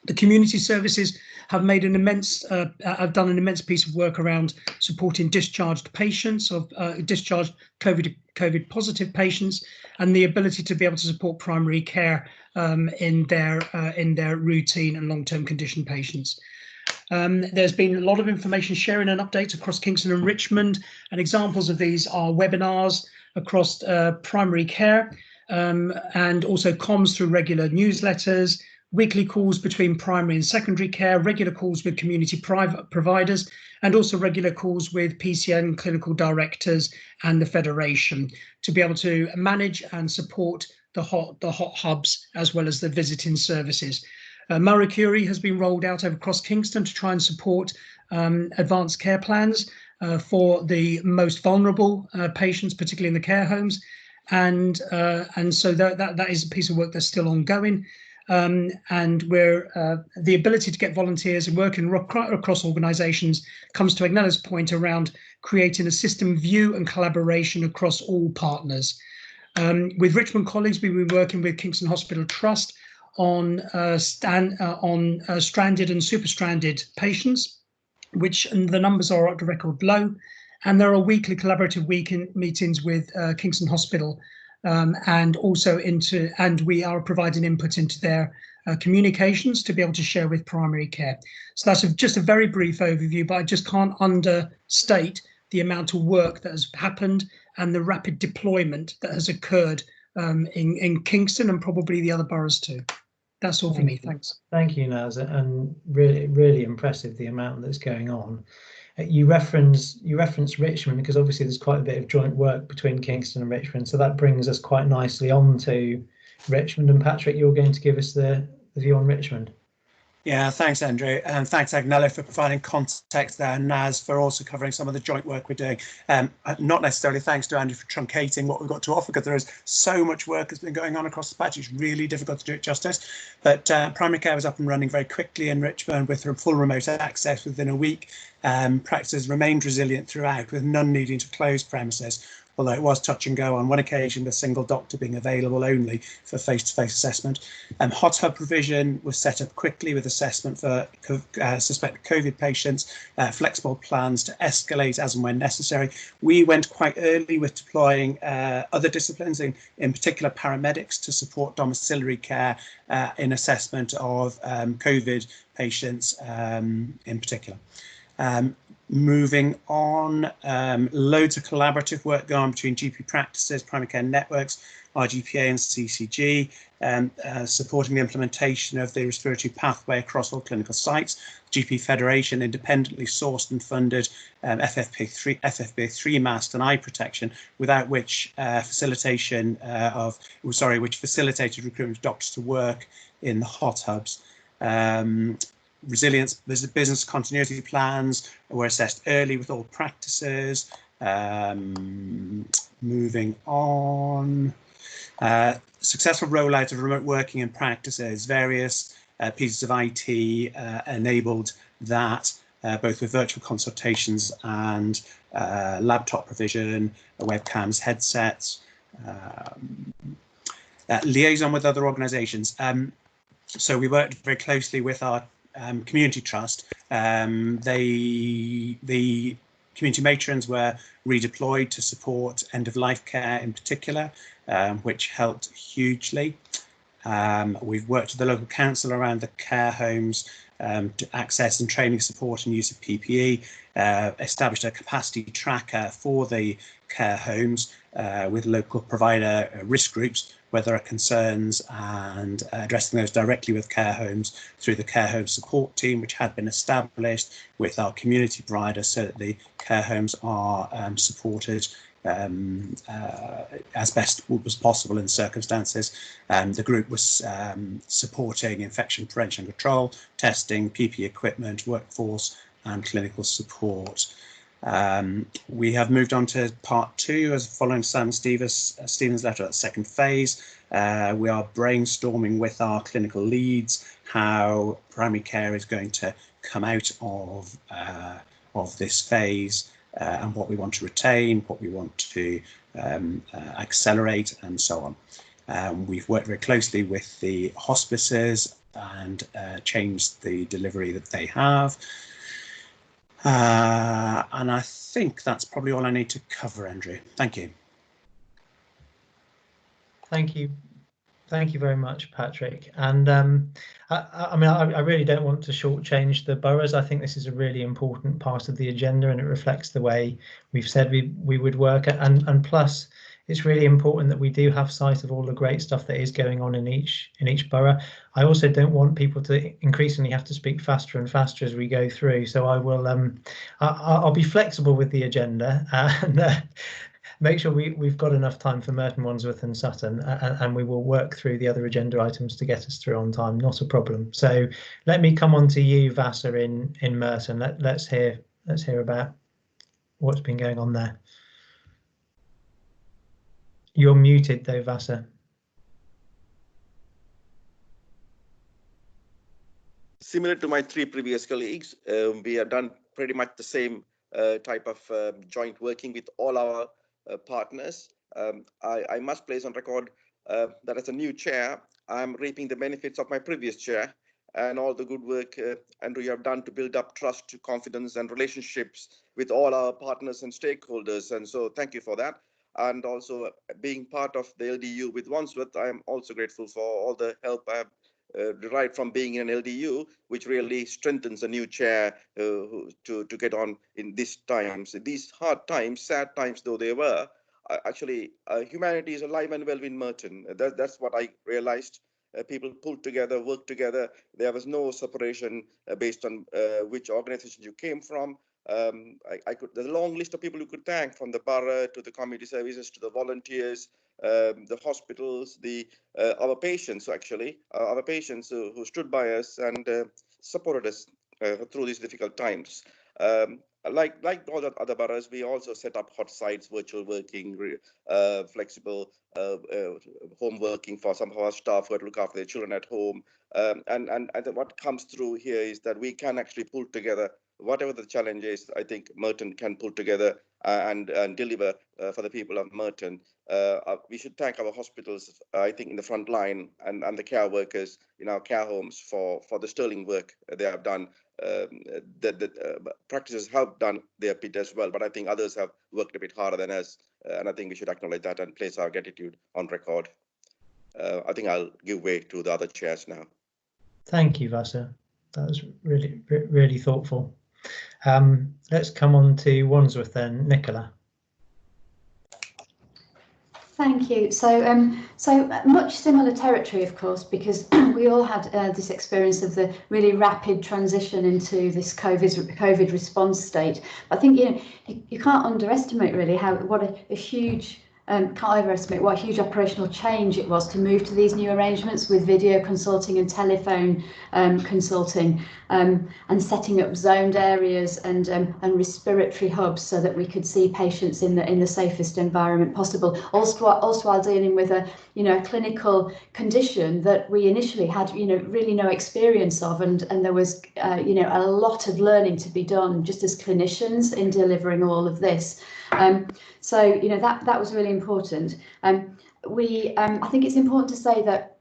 The community services have made an immense, have done an immense piece of work around supporting discharged patients, of discharged COVID positive patients, and the ability to be able to support primary care in their routine and long-term condition patients. There's been a lot of information sharing and updates across Kingston and Richmond, and examples of these are webinars across primary care, and also comms through regular newsletters, weekly calls between primary and secondary care, regular calls with community private providers, and also regular calls with PCN clinical directors and the Federation to be able to manage and support the hot hubs as well as the visiting services. Marie Curie has been rolled out across Kingston to try and support advanced care plans for the most vulnerable patients, particularly in the care homes, and so that is a piece of work that's still ongoing. And where the ability to get volunteers and working across organisations comes to Agnella's point around creating a system view and collaboration across all partners. With Richmond colleagues, we've been working with Kingston Hospital Trust on stranded and super stranded patients, which the numbers are at a record low, and there are weekly collaborative meetings with Kingston Hospital. And we are providing input into their communications to be able to share with primary care. So that's just a very brief overview, but I just can't understate the amount of work that has happened and the rapid deployment that has occurred in Kingston and probably the other boroughs too. That's all for me. Thanks. Thank you, Naz, and really impressive the amount that's going on. You reference Richmond because obviously there's quite a bit of joint work between Kingston and Richmond, so that brings us quite nicely on to Richmond. And Patrick, you're going to give us the view on Richmond. Yeah, thanks, Andrew, and thanks, Agnella, for providing context there, and Naz for also covering some of the joint work we're doing. Not necessarily thanks to Andrew for truncating what we've got to offer, because there is so much work that's been going on across the patch. It's really difficult to do it justice. But primary care was up and running very quickly in Richmond with full remote access within a week. Practices remained resilient throughout, with none needing to close premises, although it was touch and go on one occasion, with a single doctor being available only for face-to-face assessment. Hot hub provision was set up quickly with assessment for suspected COVID patients, flexible plans to escalate as and when necessary. We went quite early with deploying other disciplines, in particular paramedics, to support domiciliary care in assessment of COVID patients in particular. Moving on, loads of collaborative work going on between GP practices, primary care networks, RGPA and CCG, supporting the implementation of the respiratory pathway across all clinical sites. GP Federation independently sourced and funded FFP3 masks and eye protection, without which facilitated recruitment of doctors to work in the hot hubs. Resilience business continuity plans were assessed early with all practices. Moving on, successful rollout of remote working in practices. Various pieces of IT enabled that, both with virtual consultations and laptop provision, webcams, headsets, liaison with other organisations. So we worked very closely with our community trust. The community matrons were redeployed to support end-of-life care in particular, which helped hugely. We've worked with the local council around the care homes to access and training support and use of PPE, established a capacity tracker for the care homes with local provider risk groups where there are concerns, and addressing those directly with care homes through the care home support team, which had been established with our community providers, so that the care homes are supported as best was possible in circumstances. The group was supporting infection prevention and control, testing, PPE equipment, workforce and clinical support. We have moved on to part 2 as following Simon Stevens' letter at the second phase. We are brainstorming with our clinical leads how primary care is going to come out of this phase, and what we want to retain, what we want to accelerate, and so on. We've worked very closely with the hospices and changed the delivery that they have. And I think that's probably all I need to cover, Andrew. Thank you. Thank you, Thank you very much, Patrick. And I mean, I really don't want to shortchange the boroughs. I think this is a really important part of the agenda, and it reflects the way we've said we would work. And plus, it's really important that we do have sight of all the great stuff that is going on in each borough. I also don't want people to increasingly have to speak faster and faster as we go through. So I will I'll be flexible with the agenda and make sure we've got enough time for Merton, Wandsworth and Sutton, and we will work through the other agenda items to get us through on time, not a problem. So let me come on to you, Vasa, in Merton. Let's hear about what's been going on there. You're muted though, Vasa. Similar to my three previous colleagues, we have done pretty much the same type of joint working with all our partners. I must place on record that as a new chair, I'm reaping the benefits of my previous chair and all the good work, Andrew, you have done to build up trust, confidence and relationships with all our partners and stakeholders. And so thank you for that. And also being part of the LDU with Wandsworth, I am also grateful for all the help I have derived from being in an LDU, which really strengthens a new chair to get on in these times. These hard times, sad times though they were, actually humanity is alive and well in Merton. That's what I realized. People pulled together, worked together. There was no separation based on which organization you came from. There's a long list of people you could thank, from the borough to the community services to the volunteers, the hospitals, our patients actually, our patients who stood by us and supported us through these difficult times. Like all the other boroughs, we also set up hot sites, virtual working, flexible home working for some of our staff who had to look after their children at home. And what comes through here is that we can actually pull together whatever the challenge is. I think Merton can pull together and deliver for the people of Merton. We should thank our hospitals, I think, in the front line and the care workers in our care homes for the sterling work they have done. Practices have done their bit as well, but I think others have worked a bit harder than us, and I think we should acknowledge that and place our gratitude on record. I think I'll give way to the other chairs now. Thank you, Vasa. That was really thoughtful. Let's come on to Wandsworth then, Nicola. Thank you. So much similar territory, of course, because we all had this experience of the really rapid transition into this COVID response state. I think you can't underestimate really what a huge can't overestimate what a huge operational change it was to move to these new arrangements with video consulting and telephone consulting, and setting up zoned areas and respiratory hubs so that we could see patients in the safest environment possible. Also while dealing with a clinical condition that we initially had really no experience of, and there was a lot of learning to be done just as clinicians in delivering all of this. So that was really important. I think it's important to say that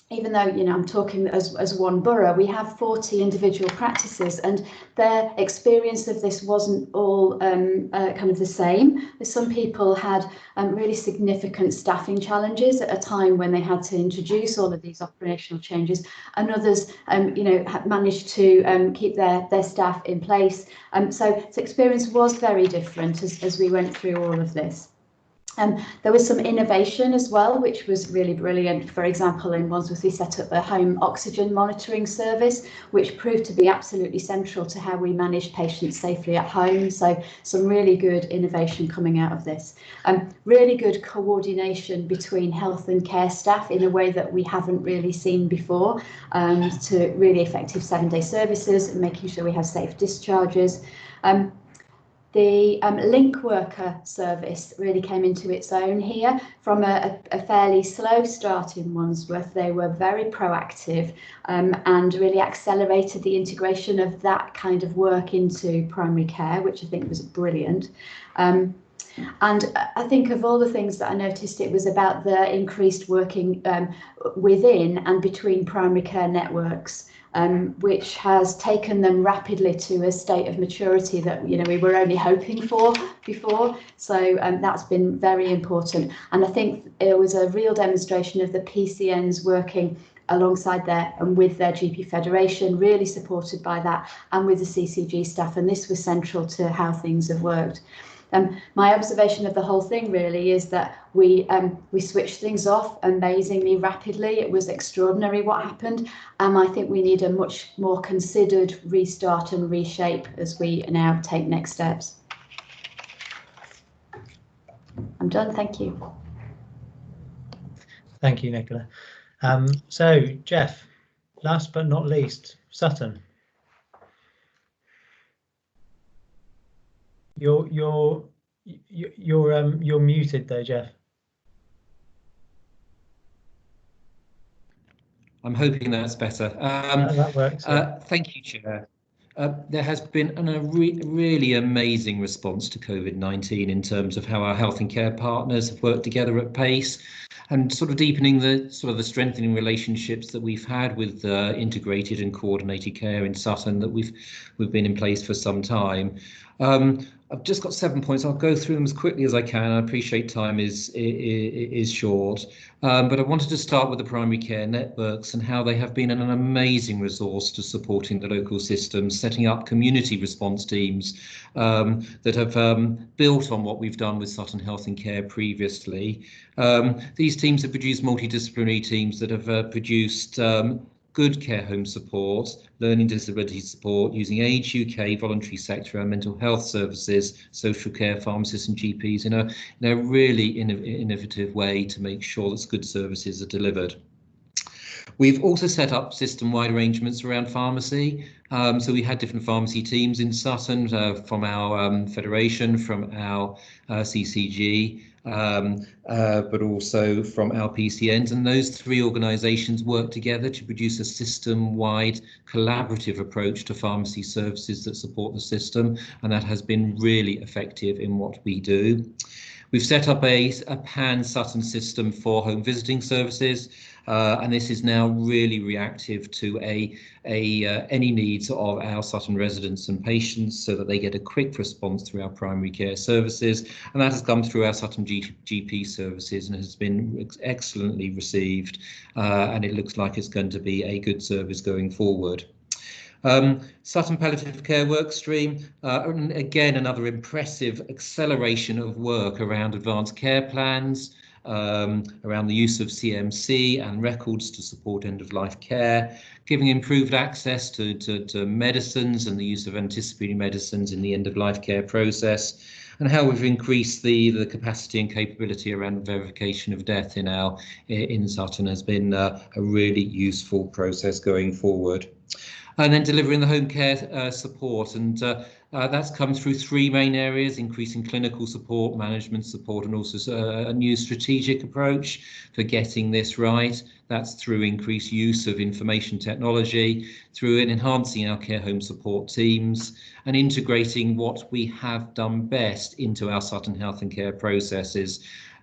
even though I'm talking as one borough, we have 40 individual practices, and their experience of this wasn't all kind of the same. Some people had really significant staffing challenges at a time when they had to introduce all of these operational changes, and others had managed to keep their staff in place. So experience was very different as we went through all of this. There was some innovation as well, which was really brilliant. For example, in Wandsworth, we set up a home oxygen monitoring service, which proved to be absolutely central to how we manage patients safely at home. So some really good innovation coming out of this. Really good coordination between health and care staff in a way that we haven't really seen before, to really effective 7-day services and making sure we have safe discharges. The link worker service really came into its own here. From a fairly slow start in Wandsworth, they were very proactive and really accelerated the integration of that kind of work into primary care, which I think was brilliant. And I think of all the things that I noticed, it was about the increased working within and between primary care networks. which has taken them rapidly to a state of maturity that we were only hoping for before. So that's been very important, and I think it was a real demonstration of the PCNs working alongside their and with their GP Federation, really supported by that, and with the CCG staff, and this was central to how things have worked. My observation of the whole thing really is that we switched things off amazingly rapidly. It was extraordinary what happened, and I think we need a much more considered restart and reshape as we now take next steps. I'm done, thank you. Thank you, Nicola. So Jeff, last but not least, Sutton. You're muted though, Jeff. I'm hoping that's better. That works. Yeah. Thank you, Chair. There has been a really amazing response to COVID-19 in terms of how our health and care partners have worked together at pace, and sort of deepening the strengthening relationships that we've had with integrated and coordinated care in Sutton that we've been in place for some time. I've just got 7 points. I'll go through them as quickly as I can. I appreciate time is short, but I wanted to start with the primary care networks and how they have been an amazing resource to supporting the local systems, setting up community response teams that have built on what we've done with Sutton Health and Care previously. These teams have produced multidisciplinary teams that have produced good care home support, learning disability support using Age UK, voluntary sector and mental health services, social care pharmacists and GPs in a really innovative way to make sure that good services are delivered. We've also set up system-wide arrangements around pharmacy. So we had different pharmacy teams in Sutton from our federation, from our CCG, but also from our PCNs, and those three organisations work together to produce a system-wide collaborative approach to pharmacy services that support the system, and that has been really effective in what we do. We've set up a pan-Sutton system for home visiting services, and this is now really reactive to any needs of our Sutton residents and patients so that they get a quick response through our primary care services, and that has come through our Sutton GP services and has been excellently received, and it looks like it's going to be a good service going forward. Sutton Palliative Care Workstream, again, another impressive acceleration of work around advanced care plans, around the use of CMC and records to support end-of-life care, giving improved access to medicines and the use of anticipating medicines in the end-of-life care process, and how we've increased the capacity and capability around verification of death in Sutton has been a really useful process going forward. And then delivering the home care support, and that's come through three main areas: increasing clinical support, management support, and also a new strategic approach for getting this right. That's through increased use of information technology, through enhancing our care home support teams, and integrating what we have done best into our Sutton Health and Care processes.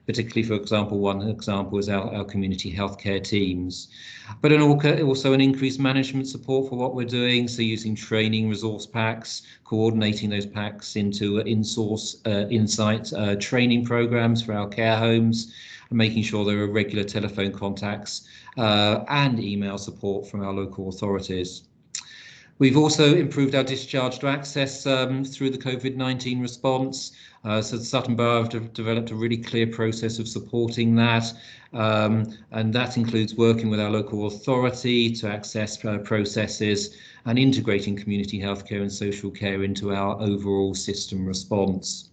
Particularly, for example, one example is our community healthcare teams, but also an increased management support for what we're doing. So using training resource packs, coordinating those packs into in-source insight training programs for our care homes, and making sure there are regular telephone contacts and email support from our local authorities. We've also improved our discharge to access through the COVID-19 response. So the Sutton Borough have developed a really clear process of supporting that, and that includes working with our local authority to access processes and integrating community healthcare and social care into our overall system response.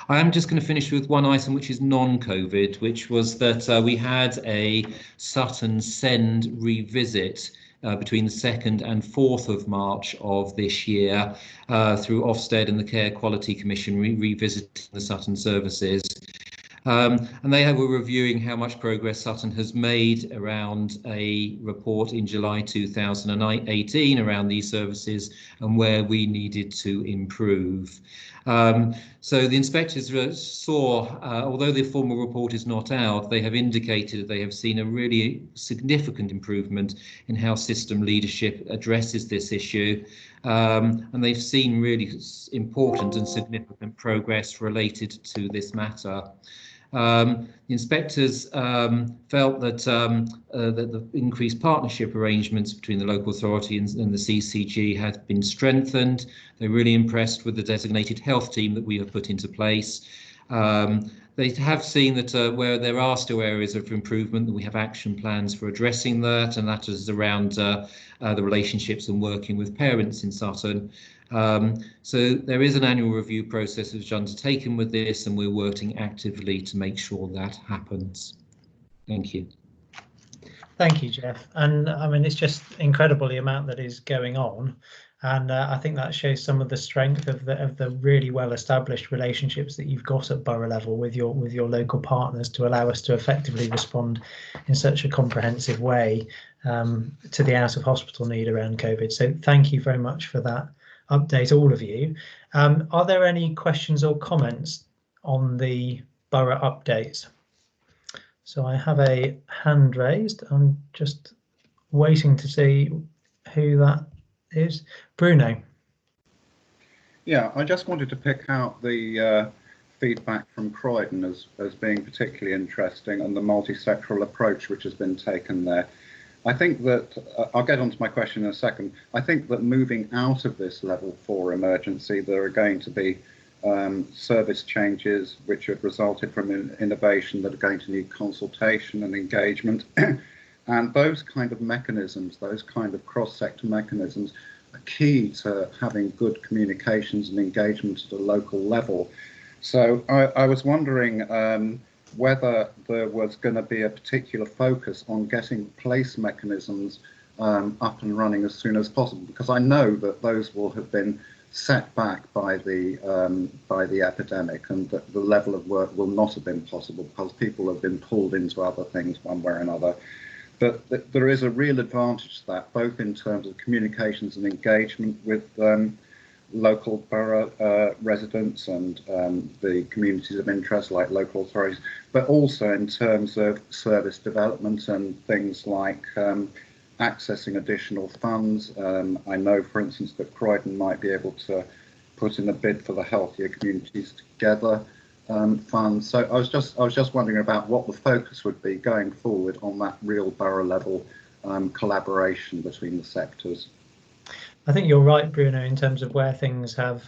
I am just going to finish with one item which is non-COVID, which was that we had a Sutton Send revisit between the 2nd and 4th of March of this year through Ofsted and the Care Quality Commission revisiting the Sutton services. And they were reviewing how much progress Sutton has made around a report in July 2018 around these services and where we needed to improve. So the inspectors saw, although the formal report is not out, they have indicated that they have seen a really significant improvement in how system leadership addresses this issue. And they've seen really important and significant progress related to this matter. The inspectors felt that, that the increased partnership arrangements between the local authority and the CCG had been strengthened. They're really impressed with the designated health team that we have put into place. They have seen that where there are still areas of improvement, that we have action plans for addressing that, and that is around the relationships and working with parents in Sutton. So there is an annual review process which is undertaken with this, and we're working actively to make sure that happens. Thank you. Thank you, Jeff. And I mean, it's just incredible the amount that is going on. And I think that shows some of the strength of the really well-established relationships that you've got at borough level with your local partners to allow us to effectively respond in such a comprehensive way to the out of hospital need around COVID. So thank you very much for that update, all of you. Are there any questions or comments on the borough updates? So I have a hand raised. I'm just waiting to see who that is. Bruno. Yeah, I just wanted to pick out the feedback from Croydon as being particularly interesting, and the multi-sectoral approach which has been taken there. I think that, I'll get onto my question in a second, I think that moving out of this level 4 emergency, there are going to be service changes which have resulted from innovation that are going to need consultation and engagement. And those kind of mechanisms, those kind of cross-sector mechanisms are key to having good communications and engagement at a local level. So I was wondering whether there was going to be a particular focus on getting place mechanisms up and running as soon as possible, because I know that those will have been set back by the epidemic, and that the level of work will not have been possible because people have been pulled into other things one way or another. But there is a real advantage to that, both in terms of communications and engagement with local borough residents and the communities of interest like local authorities, but also in terms of service development and things like accessing additional funds. I know, for instance, that Croydon might be able to put in a bid for the Healthier Communities Together fund. So I was just wondering about what the focus would be going forward on that real borough level collaboration between the sectors. I think you're right, Bruno, in terms of where things have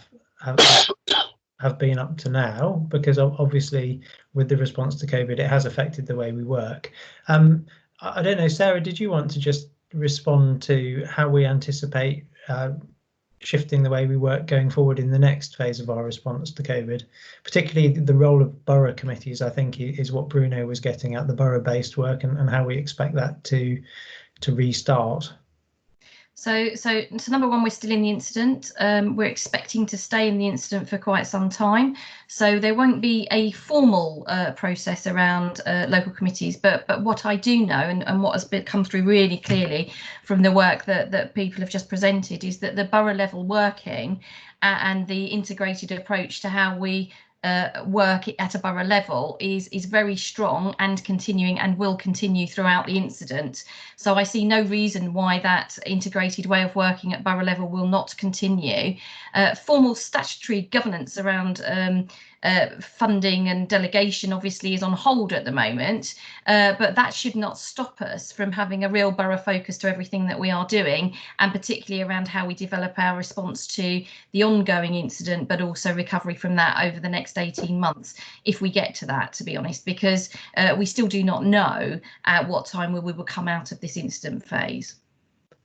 been up to now, because obviously with the response to COVID, it has affected the way we work. I don't know, Sarah, did you want to just respond to how we anticipate shifting the way we work going forward in the next phase of our response to COVID, particularly the role of borough committees, I think is what Bruno was getting at, the borough-based work, and how we expect that to restart. So number one, we're still in the incident. We're expecting to stay in the incident for quite some time. So there won't be a formal process around local committees. But what I do know, and what has come through really clearly from the work that people have just presented, is that the borough level working and the integrated approach to how we work at a borough level is very strong and continuing, and will continue throughout the incident. So I see no reason why that integrated way of working at borough level will not continue. Formal statutory governance around funding and delegation obviously is on hold at the moment, but that should not stop us from having a real borough focus to everything that we are doing, and particularly around how we develop our response to the ongoing incident, but also recovery from that over the next 18 months, if we get to that, to be honest, because we still do not know at what time we will come out of this incident phase.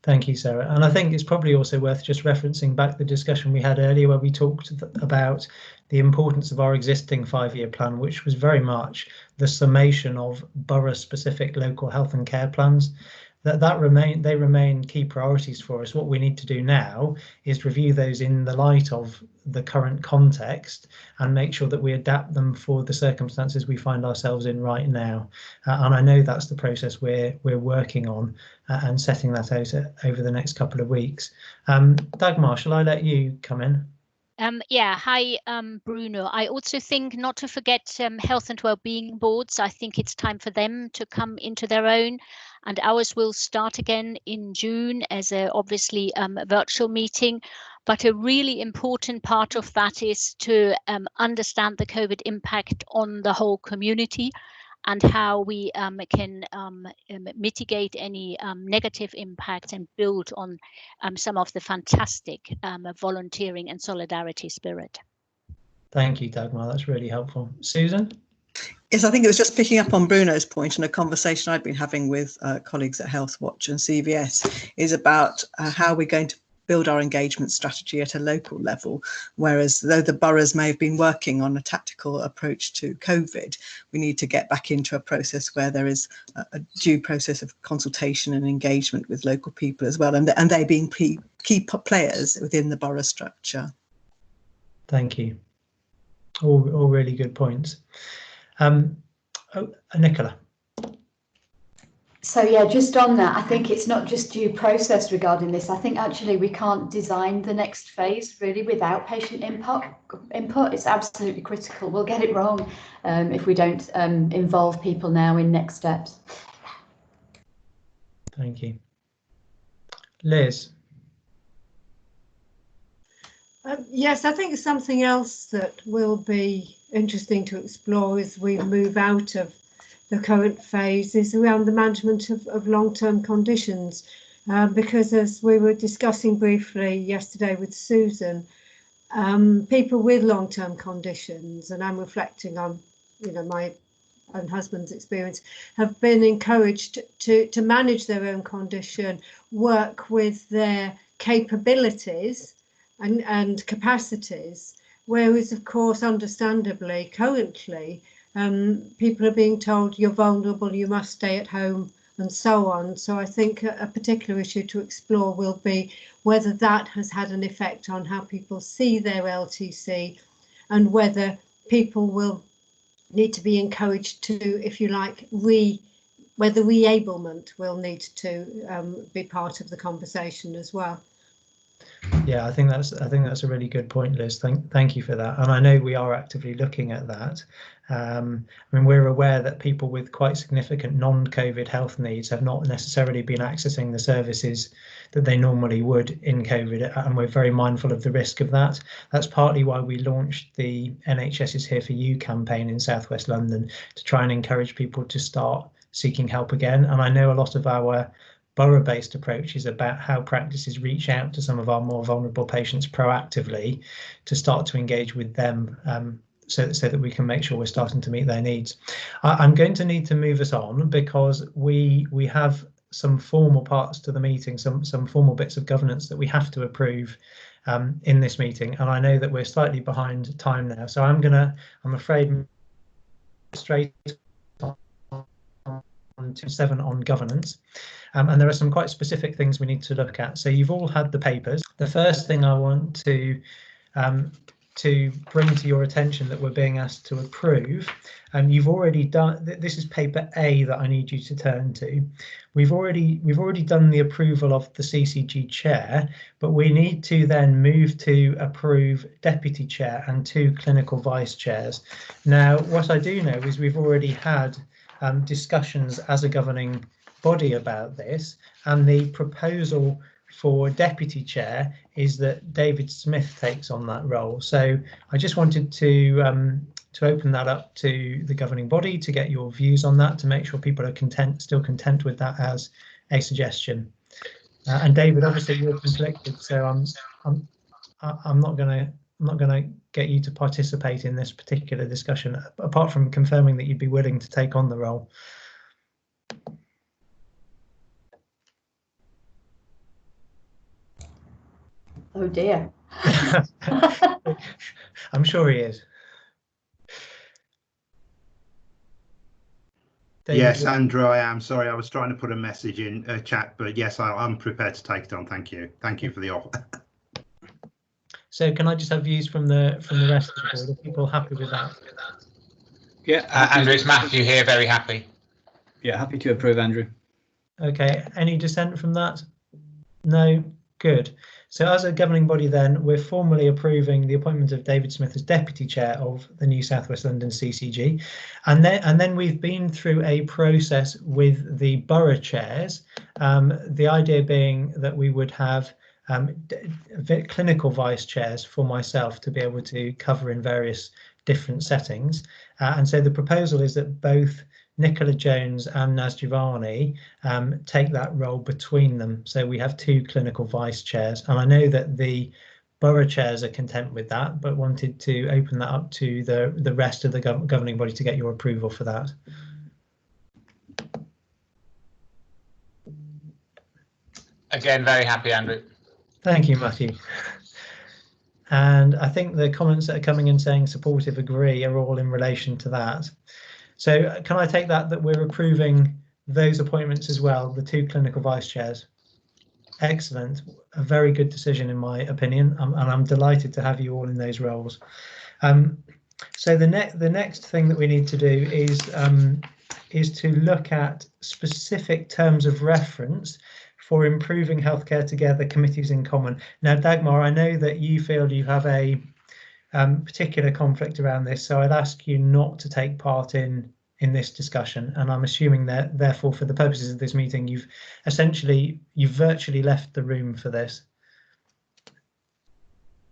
Thank you, Sarah. And I think it's probably also worth just referencing back the discussion we had earlier, where we talked about the importance of our existing 5-year plan, which was very much the summation of borough-specific local health and care plans. They remain key priorities for us. What we need to do now is review those in the light of the current context and make sure that we adapt them for the circumstances we find ourselves in right now. And I know that's the process we're working on and setting that out over the next couple of weeks. Dagmar, shall I let you come in? Yeah, hi, Bruno. I also think not to forget health and well-being boards. I think it's time for them to come into their own, and ours will start again in June as a obviously virtual meeting. But a really important part of that is to understand the COVID impact on the whole community and how we can mitigate any negative impact and build on some of the fantastic volunteering and solidarity spirit. Thank you, Dagmar. That's really helpful. Susan? Yes, I think it was just picking up on Bruno's point, and a conversation I've been having with colleagues at Healthwatch and CVS is about how we're going to build our engagement strategy at a local level, whereas though the boroughs may have been working on a tactical approach to COVID, we need to get back into a process where there is a due process of consultation and engagement with local people as well, and they being key players within the borough structure. Thank you. All really good points. Nicola. So yeah, just on that, I think it's not just due process regarding this. I think actually we can't design the next phase really without patient input. It's absolutely critical. We'll get it wrong if we don't involve people now in next steps. Thank you. Liz. Yes, I think something else that will be interesting to explore as we move out of the current phase is around the management of long-term conditions, because as we were discussing briefly yesterday with Susan, people with long-term conditions, and I'm reflecting on my own husband's experience, have been encouraged to manage their own condition, work with their capabilities and capacities, whereas of course understandably currently people are being told you're vulnerable, you must stay at home and so on. So I think a particular issue to explore will be whether that has had an effect on how people see their LTC, and whether people will need to be encouraged to, if you like, whether re-ablement will need to be part of the conversation as well. Yeah, I think that's a really good point, Liz. Thank you for that. And I know we are actively looking at that. I mean, we're aware that people with quite significant non-COVID health needs have not necessarily been accessing the services that they normally would in COVID, and we're very mindful of the risk of that. That's partly why we launched the NHS is Here For You campaign in South West London, to try and encourage people to start seeking help again. And I know a lot of our borough-based approach is about how practices reach out to some of our more vulnerable patients proactively to start to engage with them, so that we can make sure we're starting to meet their needs. I'm going to need to move us on because we have some formal parts to the meeting, some formal bits of governance that we have to approve in this meeting, and I know that we're slightly behind time now, so I'm afraid straight on to 7 on governance. And there are some quite specific things we need to look at. So you've all had the papers. The first thing I want to bring to your attention that we're being asked to approve, and you've already done, this is paper A that I need you to turn to. We've already done the approval of the CCG chair, but we need to then move to approve deputy chair and 2 clinical vice chairs. Now, what I do know is we've already had discussions as a governing body about this, and the proposal for deputy chair is that David Smith takes on that role. So I just wanted to open that up to the governing body to get your views on that, to make sure people are still content with that as a suggestion. And David, obviously you're conflicted, so I'm not gonna get you to participate in this particular discussion, apart from confirming that you'd be willing to take on the role. Oh dear. I'm sure he is. David, yes, Andrew, I am. Sorry, I was trying to put a message in chat, but yes, I'm prepared to take it on. Thank you. Thank you for the offer. So can I just have views from the rest of the board? Are people happy with that? Yeah. Andrew, it's Matthew here, very happy. Yeah, happy to approve, Andrew. Okay, any dissent from that? No. Good. So as a governing body then, we're formally approving the appointment of David Smith as Deputy Chair of the new South West London CCG. And then we've been through a process with the borough chairs, the idea being that we would have clinical vice chairs for myself to be able to cover in various different settings. And so the proposal is that both Nicola Jones and Naz Giovanni take that role between them. So we have 2 clinical vice chairs, and I know that the borough chairs are content with that, but wanted to open that up to the rest of the governing body to get your approval for that. Again, very happy, Andrew. Thank you, Matthew. And I think the comments that are coming in saying supportive agree are all in relation to that. So can I take that we're approving those appointments as well, the 2 clinical vice chairs? Excellent. A very good decision in my opinion, and I'm delighted to have you all in those roles. So the next thing that we need to do is to look at specific terms of reference for improving healthcare together committees in common. Now, Dagmar, I know that you feel you have a particular conflict around this, so I'd ask you not to take part in this discussion, and I'm assuming that therefore for the purposes of this meeting you've virtually left the room for this.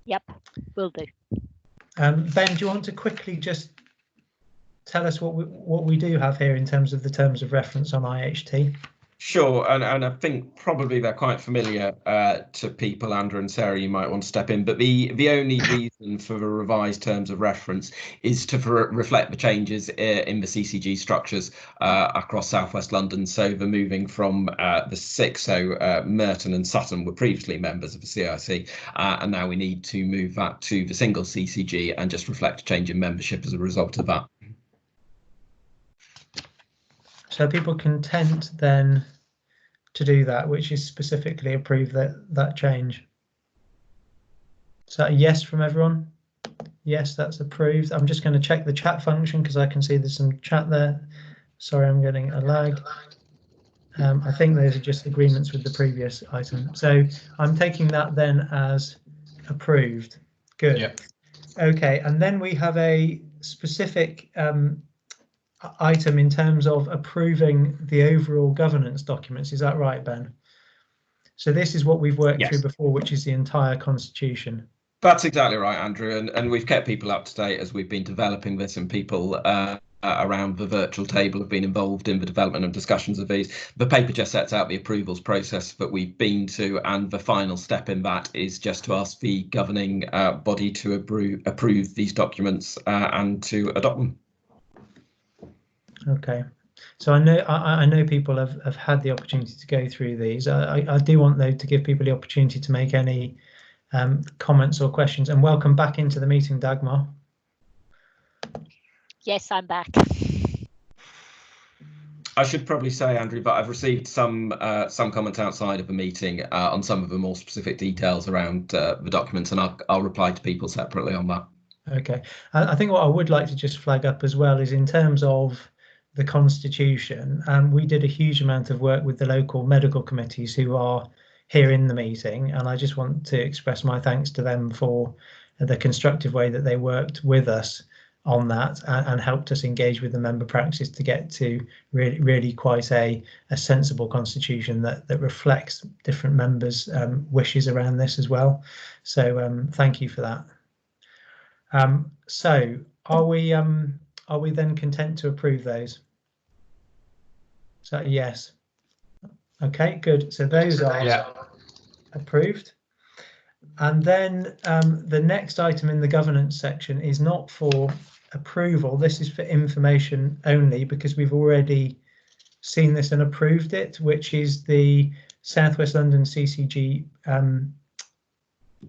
Yep, will do. Ben, do you want to quickly just tell us what we do have here in terms of the terms of reference on IHT? Sure, and I think probably they're quite familiar to people. Andrew and Sarah, you might want to step in, but the only reason for the revised terms of reference is to reflect the changes in the CCG structures across South West London. So the moving from the 6, so Merton and Sutton were previously members of the CIC, and now we need to move that to the single CCG and just reflect a change in membership as a result of that. So people content then to do that, which is specifically approve that change. Is that a yes from everyone? Yes, that's approved. I'm just going to check the chat function because I can see there's some chat there. Sorry, I'm getting a lag. I think those are just agreements with the previous item. So I'm taking that then as approved. Good. Yep. Okay, and then we have a specific item in terms of approving the overall governance documents. Is that right, Ben? So this is what we've worked through before, which is the entire constitution. That's exactly right, Andrew, and we've kept people up to date as we've been developing this, and people around the virtual table have been involved in the development and discussions of these. The paper just sets out the approvals process that we've been to, and the final step in that is just to ask the governing body to approve these documents and to adopt them. Okay, so I know people have had the opportunity to go through these. I do want though to give people the opportunity to make any comments or questions. And welcome back into the meeting, Dagmar. Yes, I'm back. I should probably say, Andrew, but I've received some comments outside of the meeting on some of the more specific details around the documents, and I'll reply to people separately on that. Okay, I think what I would like to just flag up as well is in terms of the constitution, we did a huge amount of work with the local medical committees who are here in the meeting, and I just want to express my thanks to them for the constructive way that they worked with us on that and helped us engage with the member practice to get to really quite a sensible constitution that reflects different members' wishes around this as well. So thank you for that. So are we then content to approve those? So yes. Okay, good. So those are approved. And then the next item in the governance section is not for approval. This is for information only because we've already seen this and approved it, which is the South West London CCG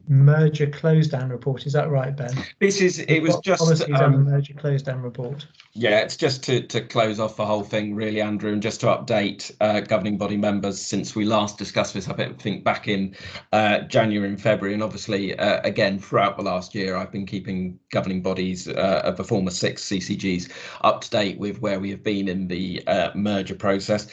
merger close down report. Is that right, Ben? It was just policies and the merger close down report. Yeah, it's just to close off the whole thing, really, Andrew, and just to update governing body members since we last discussed this, I think back in January and February, and obviously, again, throughout the last year, I've been keeping governing bodies of the former 6 CCGs up to date with where we have been in the merger process.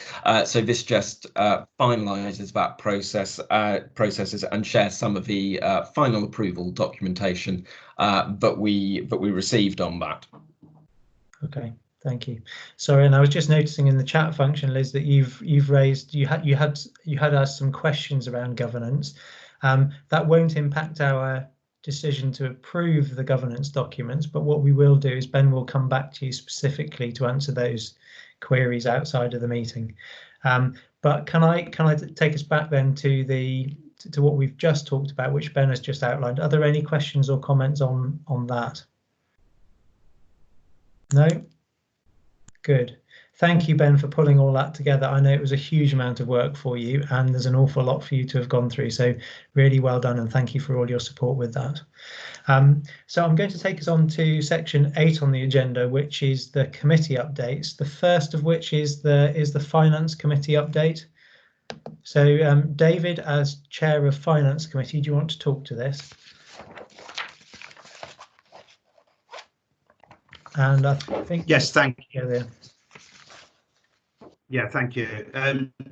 So this just finalises that processes and shares some of the final approval documentation that we received on that. Okay, thank you. Sorry, and I was just noticing in the chat function, Liz, that you've raised you had asked some questions around governance. That won't impact our decision to approve the governance documents, but what we will do is Ben will come back to you specifically to answer those queries outside of the meeting. But can I take us back then to what we've just talked about, which Ben has just outlined? Are there any questions or comments on that? No? Good. Thank you, Ben, for pulling all that together. I know it was a huge amount of work for you, and there's an awful lot for you to have gone through. So really well done, and thank you for all your support with that. So I'm going to take us on to section 8 on the agenda, which is the committee updates. The first of which is the Finance Committee update. So David, as Chair of Finance Committee, do you want to talk to this? And I think yes, thank you. Yeah, thank you.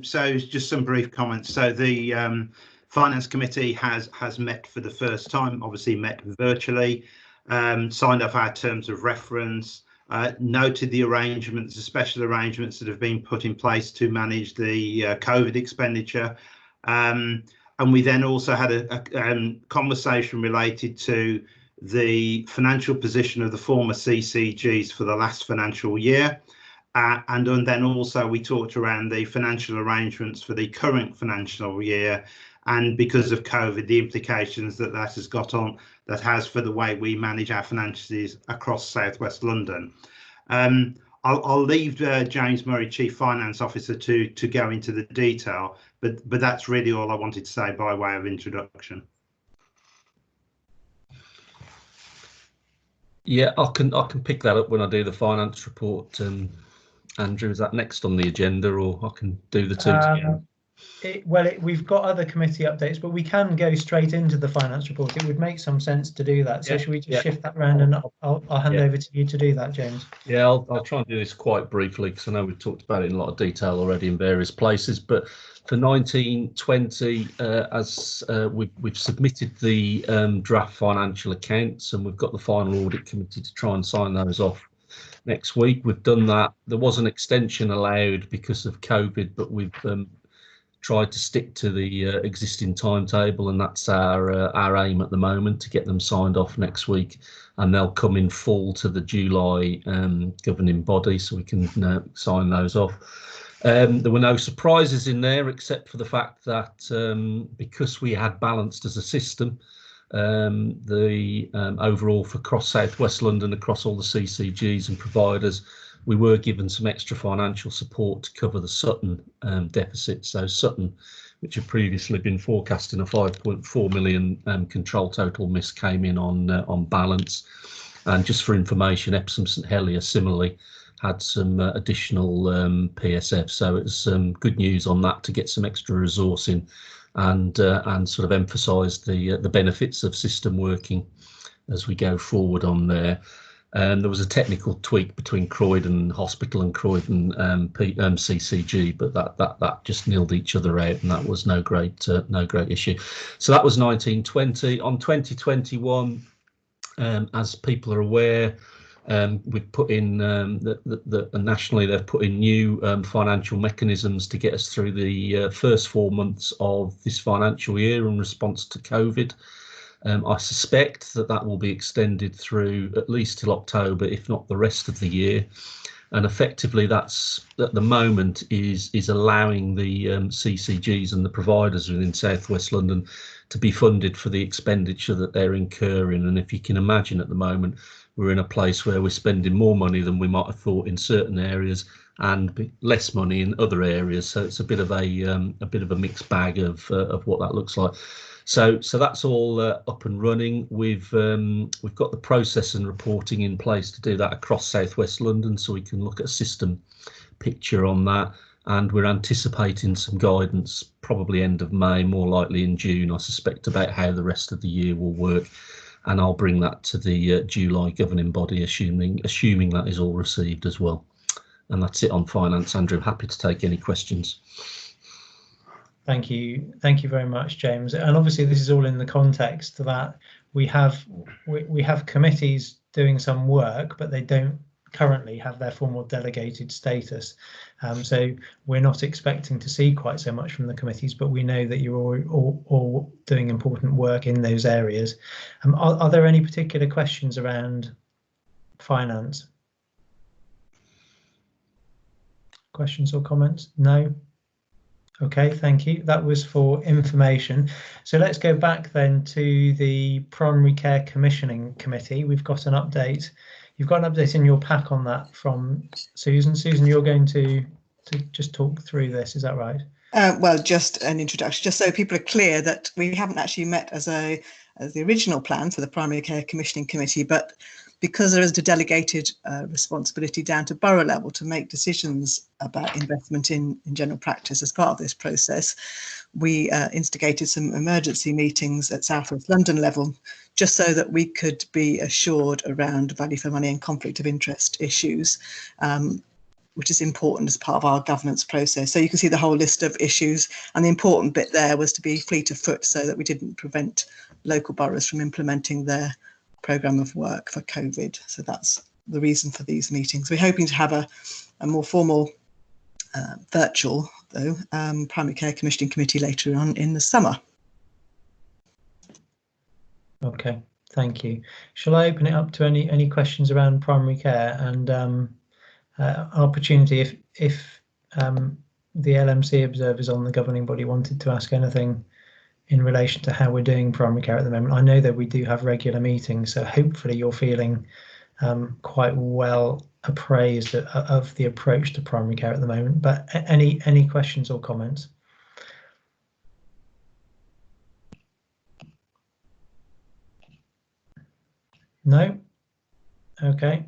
So just some brief comments. So the Finance Committee has met for the first time, obviously met virtually, signed off our terms of reference, noted the arrangements, the special arrangements that have been put in place to manage the COVID expenditure. And we then also had a conversation related to the financial position of the former CCGs for the last financial year. And then also we talked around the financial arrangements for the current financial year, and because of COVID, the implications that has for the way we manage our finances across South West London. I'll leave James Murray, Chief Finance Officer, to go into the detail, but that's really all I wanted to say by way of introduction. Yeah, I can pick that up when I do the finance report. Andrew, is that next on the agenda, or I can do the two together? We've got other committee updates, but we can go straight into the finance report. It would make some sense to do that. So yeah, should we just shift that round, and I'll hand over to you to do that, James? Yeah, I'll try and do this quite briefly, because I know we've talked about it in a lot of detail already in various places. But for 1920, as we've submitted the draft financial accounts, and we've got the final audit committee to try and sign those off next week. We've done that. There was an extension allowed because of COVID, but we've tried to stick to the existing timetable, and that's our aim at the moment, to get them signed off next week, and they'll come in full to the July governing body, so we can sign those off. There were no surprises in there, except for the fact that because we had balanced as a system, the overall for across South West London, across all the CCGs and providers, we were given some extra financial support to cover the Sutton deficit. So Sutton, which had previously been forecasting a 5.4 million control total miss, came in on balance. And just for information, Epsom St Helier similarly had some additional PSF. So it's good news on that, to get some extra resource in, and sort of emphasise the benefits of system working as we go forward on there. There was a technical tweak between Croydon Hospital and Croydon CCG, but that just nilled each other out, and that was no great issue. So that was 1920. On 2021, as people are aware, we've put in nationally they've put in new financial mechanisms to get us through the first 4 months of this financial year in response to COVID. I suspect that will be extended through at least till October, if not the rest of the year. And effectively, that's at the moment is allowing the CCGs and the providers within South West London to be funded for the expenditure that they're incurring. And if you can imagine, at the moment, we're in a place where we're spending more money than we might have thought in certain areas, and less money in other areas. So it's a bit of a mixed bag of what that looks like. So that's all up and running. We've got the process and reporting in place to do that across South West London, so we can look at a system picture on that. And we're anticipating some guidance probably end of May, more likely in June, I suspect, about how the rest of the year will work. And I'll bring that to the July governing body, assuming that is all received as well. And that's it on finance. Andrew, happy to take any questions. Thank you very much, James. And obviously this is all in the context that we have committees doing some work, but they don't currently have their formal delegated status. So we're not expecting to see quite so much from the committees, but we know that you're all doing important work in those areas. Are there any particular questions around finance? Questions or comments? No? Okay, thank you. That was for information. So let's go back then to the Primary Care Commissioning Committee. We've got an update. You've got an update in your pack on that from Susan. Susan, you're going to just talk through this, is that right? Well, just an introduction, just so people are clear that we haven't actually met as the original plan for the Primary Care Commissioning Committee, but because there is a delegated responsibility down to borough level to make decisions about investment in general practice as part of this process, we instigated some emergency meetings at South West London level, just so that we could be assured around value for money and conflict of interest issues, which is important as part of our governance process. So you can see the whole list of issues, and the important bit there was to be fleet of foot so that we didn't prevent local boroughs from implementing their programme of work for COVID. So that's the reason for these meetings. We're hoping to have a more formal virtual, though, Primary Care Commissioning Committee later on in the summer. Okay, thank you. Shall I open it up to any questions around primary care, and opportunity if the LMC observers on the governing body wanted to ask anything in relation to how we're doing primary care at the moment. I know that we do have regular meetings, so hopefully you're feeling quite well appraised of the approach to primary care at the moment. But any questions or comments? No? Okay,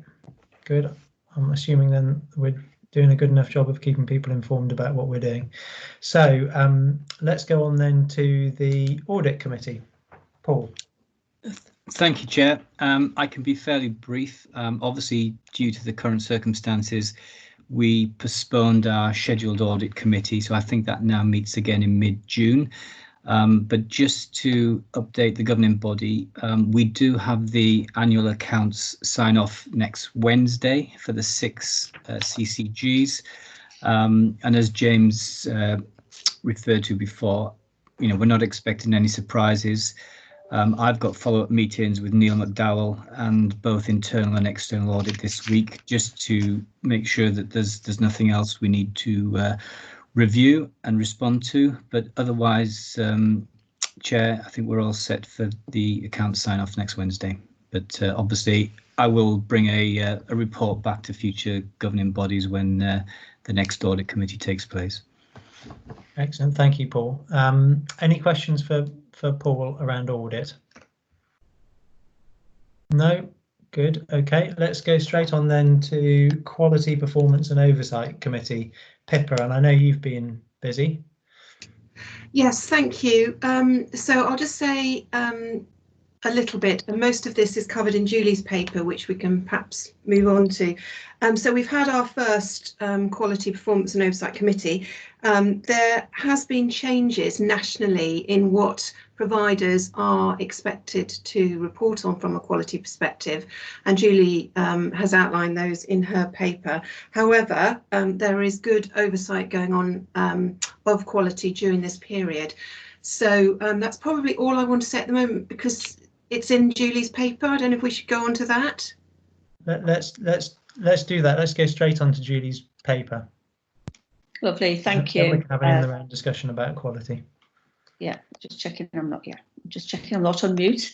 good. I'm assuming then we're doing a good enough job of keeping people informed about what we're doing. So let's go on then to the audit committee. Paul. Thank you, Chair. I can be fairly brief. Obviously, due to the current circumstances, we postponed our scheduled audit committee, so I think that now meets again in mid-June. But just to update the governing body, we do have the annual accounts sign off next Wednesday for the 6 CCGs. And as James referred to before, we're not expecting any surprises. I've got follow-up meetings with Neil McDowell and both internal and external audit this week, just to make sure that there's nothing else we need to review and respond to. But otherwise, Chair, I think we're all set for the account sign off next Wednesday. But obviously, I will bring a report back to future governing bodies when the next audit committee takes place. Excellent, thank you, Paul. Any questions for Paul around audit? No? Good. Okay, let's go straight on then to Quality, Performance and Oversight Committee. Pippa, and I know you've been busy. Yes, thank you. So I'll just say a little bit, and most of this is covered in Julie's paper, which we can perhaps move on to. So we've had our first Quality, Performance and Oversight Committee. There has been changes nationally in what providers are expected to report on from a quality perspective, and Julie has outlined those in her paper. However, there is good oversight going on of quality during this period. So that's probably all I want to say at the moment, because it's in Julie's paper. I don't know if we should go on to that. Let's do that. Let's go straight on to Julie's paper. Lovely, thank you. We can have an in-the-round discussion about quality. Yeah, just checking I'm not. Yeah, just checking I'm not on mute.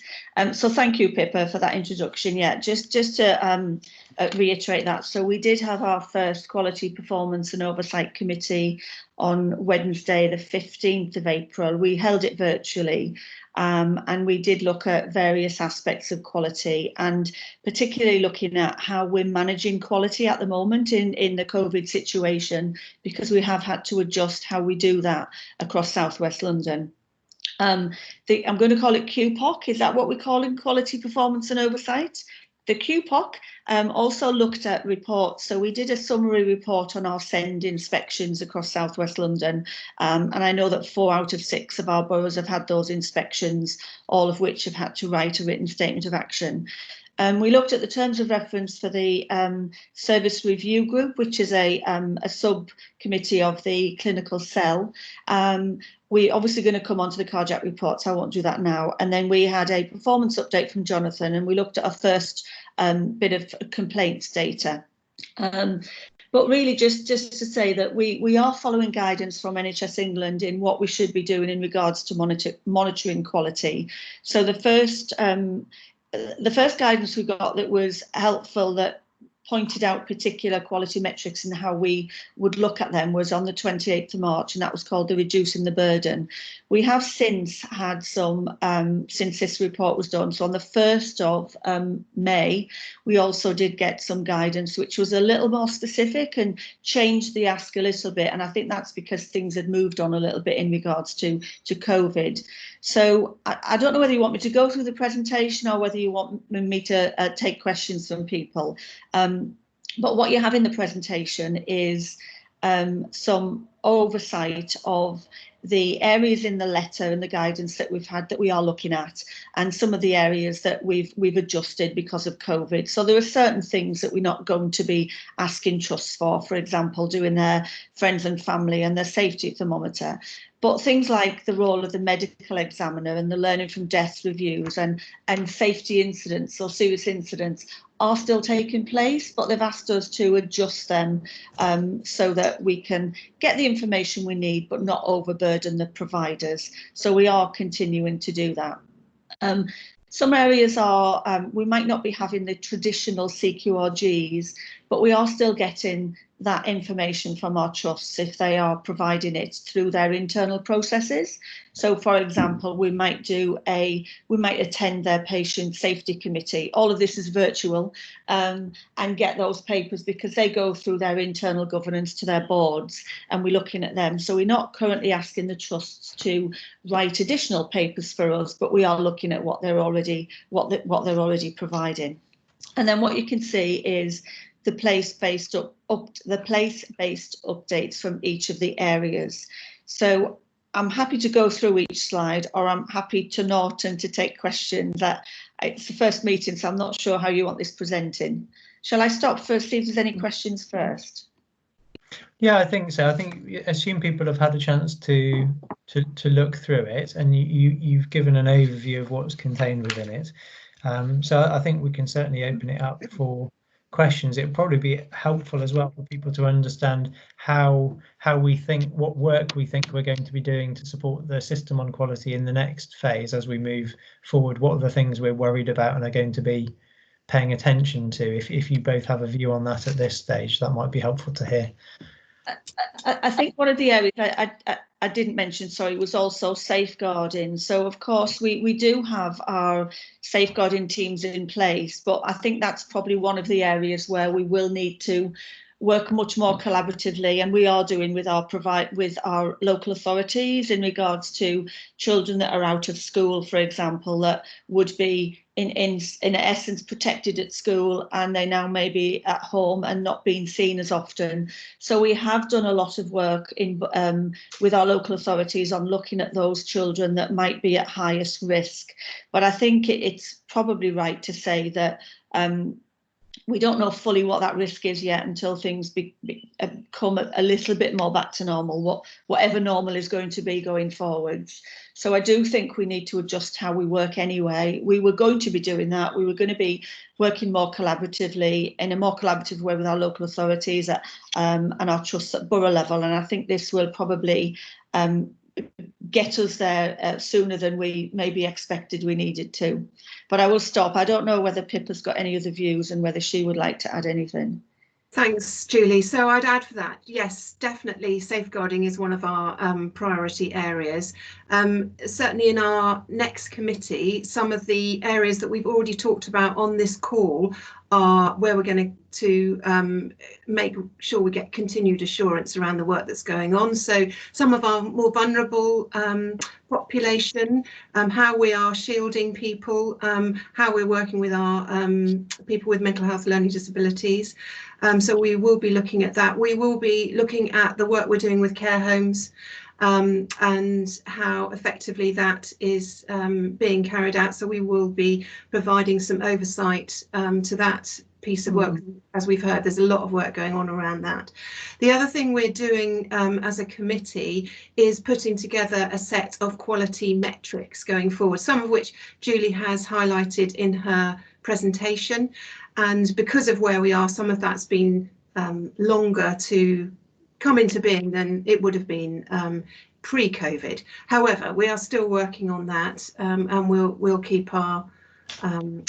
So thank you, Pippa, for that introduction. Yeah, just to reiterate that. So we did have our first Quality, Performance and Oversight Committee on Wednesday, the 15th of April. We held it virtually, and we did look at various aspects of quality, and particularly looking at how we're managing quality at the moment in the COVID situation, because we have had to adjust how we do that across South West London. I'm going to call it QPOC. Is that what we're calling quality, performance and oversight? The QPOC also looked at reports. So we did a summary report on our SEND inspections across South West London. And I know that 4 out of 6 of our boroughs have had those inspections, all of which have had to write a written statement of action. We looked at the terms of reference for the Service Review Group, which is a subcommittee of the clinical cell. We're obviously going to come on to the cardiac reports. I won't do that now. And then we had a performance update from Jonathan, and we looked at our first bit of complaints data. But really, just to say that we are following guidance from NHS England in what we should be doing in regards to monitoring quality. So the first guidance we got that was helpful, that pointed out particular quality metrics and how we would look at them, was on the 28th of March, and that was called the Reducing the Burden. We have since had some, since this report was done, so on the 1st of May, we also did get some guidance which was a little more specific and changed the ask a little bit, and I think that's because things had moved on a little bit in regards to COVID. So I don't know whether you want me to go through the presentation or whether you want me to take questions from people. But what you have in the presentation is some oversight of the areas in the letter and the guidance that we've had that we are looking at, and some of the areas that we've adjusted because of COVID. So there are certain things that we're not going to be asking trusts for example, doing their friends and family and their safety thermometer. But things like the role of the medical examiner and the learning from death reviews and safety incidents or serious incidents are still taking place, but they've asked us to adjust them so that we can get the information we need but not overburden the providers. So we are continuing to do that. Some areas are, we might not be having the traditional CQRGs, but we are still getting that information from our trusts if they are providing it through their internal processes. So, for example, we might attend their patient safety committee. All of this is virtual, and get those papers because they go through their internal governance to their boards, and we're looking at them. So we're not currently asking the trusts to write additional papers for us, but we are looking at what they're already providing. And then what you can see is the place-based updates from each of the areas. So I'm happy to go through each slide, or I'm happy to note and to take questions. It's the first meeting, so I'm not sure how you want this presenting. Shall I stop first, see if there's any questions first? Yeah, I think so. I think assume people have had a chance to look through it, and you've given an overview of what's contained within it. So I think we can certainly open it up for questions. It would probably be helpful as well for people to understand how we think, what work we think we're going to be doing to support the system on quality in the next phase as we move forward. What are the things we're worried about and are going to be paying attention to? If you both have a view on that at this stage, that might be helpful to hear. I think one of the areas I didn't mention, sorry, was also safeguarding. So, of course, we do have our safeguarding teams in place, but I think that's probably one of the areas where we will need to work much more collaboratively, and we are doing with our local authorities in regards to children that are out of school, for example, that would be in essence protected at school, and they now may be at home and not being seen as often. So we have done a lot of work with our local authorities on looking at those children that might be at highest risk. But I think it's probably right to say that we don't know fully what that risk is yet until things come a little bit more back to normal, whatever normal is going to be going forwards. So I do think we need to adjust how we work anyway. We were going to be doing that. We were going to be working more collaboratively, in a more collaborative way with our local authorities and our trusts at borough level. And I think this will probably get us there sooner than we maybe expected we needed to. But I will stop. I don't know whether Pippa's got any other views and whether she would like to add anything. Thanks, Julie. So I'd add for that, yes, definitely safeguarding is one of our priority areas. Certainly in our next committee, some of the areas that we've already talked about on this call are where we're going to make sure we get continued assurance around the work that's going on. So some of our more vulnerable population, how we are shielding people, how we're working with our people with mental health learning disabilities. So we will be looking at that. We will be looking at the work we're doing with care homes and how effectively that is being carried out. So we will be providing some oversight to that piece of work. As we've heard, there's a lot of work going on around that. The other thing we're doing as a committee is putting together a set of quality metrics going forward, some of which Julie has highlighted in her presentation. And because of where we are, some of that's been longer to come into being than it would have been pre-COVID. However, we are still working on that, and we'll keep our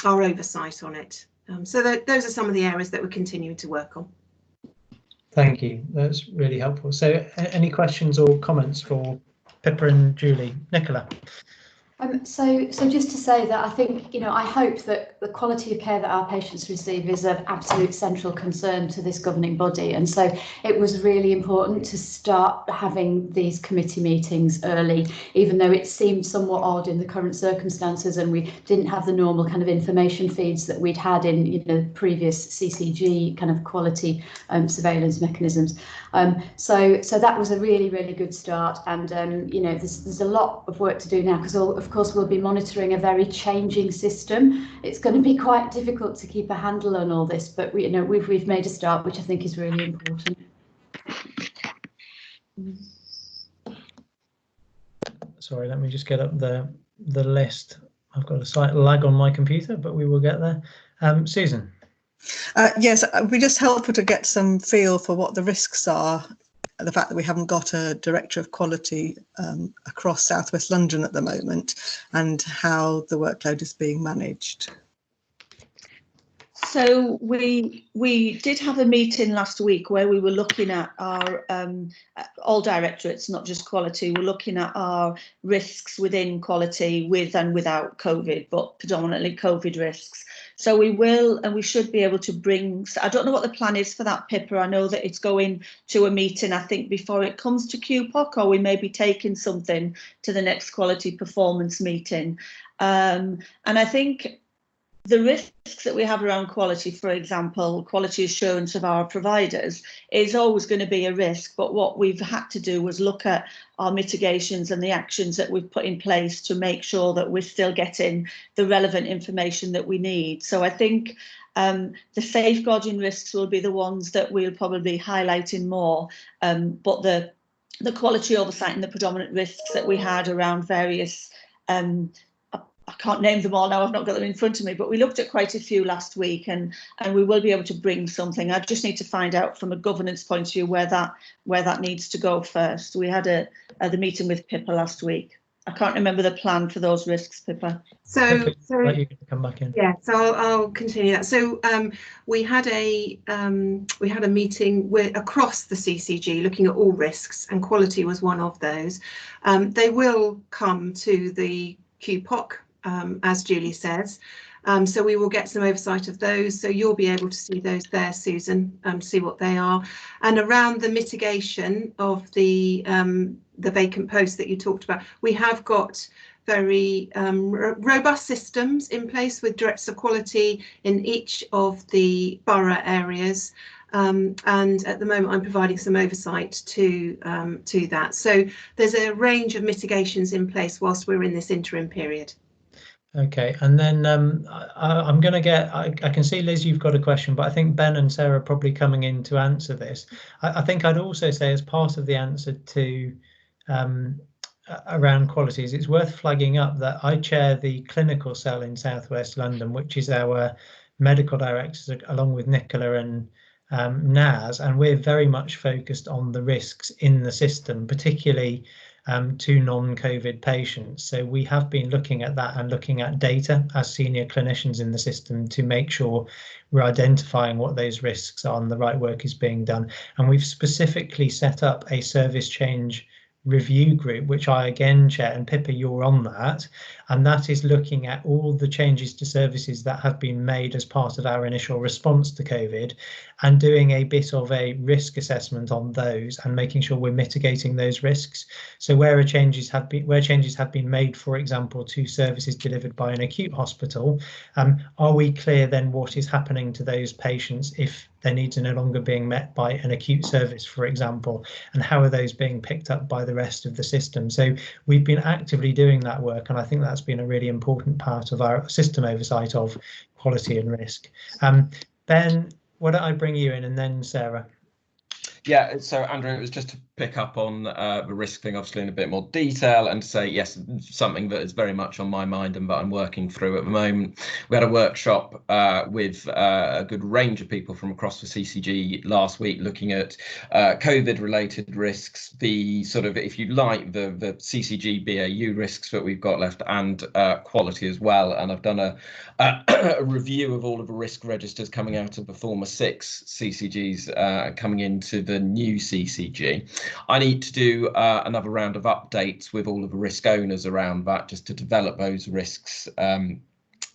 oversight on it. So those are some of the areas that we're continuing to work on. Thank you. That's really helpful. So any questions or comments for Pippa and Julie? Nicola? So just to say that I think, I hope that the quality of care that our patients receive is of absolute central concern to this governing body. And so it was really important to start having these committee meetings early, even though it seemed somewhat odd in the current circumstances and we didn't have the normal kind of information feeds that we'd had in, previous CCG kind of quality surveillance mechanisms. So that was a really, really good start. And, there's a lot of work to do now because of course we'll be monitoring a very changing system. It's going to be quite difficult to keep a handle on all this, but we've made a start, which I think is really important. Sorry, let me just get up the list. I've got a slight lag on my computer, but we will get there. Susan. Yes, it'd be just helpful to get some feel for what the risks are. The fact that we haven't got a director of quality across South West London at the moment, and how the workload is being managed. So we did have a meeting last week where we were looking at our all directorates, not just quality. We're looking at our risks within quality with and without COVID, but predominantly COVID risks. So we will and we should be able to bring, I don't know what the plan is for that, Pippa. I know that it's going to a meeting, I think, before it comes to QPOC, or we may be taking something to the next quality performance meeting. And I think the risks that we have around quality, for example, quality assurance of our providers, is always going to be a risk. But what we've had to do was look at our mitigations and the actions that we've put in place to make sure that we're still getting the relevant information that we need. So I think the safeguarding risks will be the ones that we'll probably highlight in more. But the quality oversight and the predominant risks that we had around various I can't name them all now, I've not got them in front of me, but we looked at quite a few last week and we will be able to bring something. I just need to find out from a governance point of view where that needs to go first. We had the meeting with Pippa last week. I can't remember the plan for those risks, Pippa. So you can come back in. Yeah, so I'll continue that. So we had a meeting across the CCG looking at all risks, and quality was one of those. They will come to the QPOC, as Julie says. So we will get some oversight of those. So you'll be able to see those there, Susan, see what they are. And around the mitigation of the vacant posts that you talked about, we have got very robust systems in place with directors of quality in each of the borough areas. And at the moment I'm providing some oversight to that. So there's a range of mitigations in place whilst we're in this interim period. Okay, and then I'm going to get, I can see, Liz, you've got a question, but I think Ben and Sarah are probably coming in to answer this. I think I'd also say, as part of the answer to around qualities, it's worth flagging up that I chair the clinical cell in South West London, which is our medical directors, along with Nicola and Naz, and we're very much focused on the risks in the system, particularly to non-COVID patients. So we have been looking at that and looking at data as senior clinicians in the system to make sure we're identifying what those risks are and the right work is being done. And we've specifically set up a service change review group, which I again chair, and Pippa, you're on that, and that is looking at all the changes to services that have been made as part of our initial response to COVID and doing a bit of a risk assessment on those and making sure we're mitigating those risks. So where changes have been made, for example, to services delivered by an acute hospital, are we clear then what is happening to those patients if their needs are no longer being met by an acute service, for example, and how are those being picked up by the rest of the system? So we've been actively doing that work, and I think that's been a really important part of our system oversight of quality and risk. Ben, why don't I bring you in, and then Sarah? Yeah, so Andrew, it was just to pick up on the risk thing, obviously in a bit more detail, and to say, yes, something that is very much on my mind and that I'm working through at the moment. We had a workshop with a good range of people from across the CCG last week looking at COVID-related risks, the sort of, if you like, the CCG BAU risks that we've got left, and quality as well. And I've done a review of all of the risk registers coming out of the former 6 CCGs coming into the new CCG. I need to do another round of updates with all of the risk owners around that, just to develop those risks and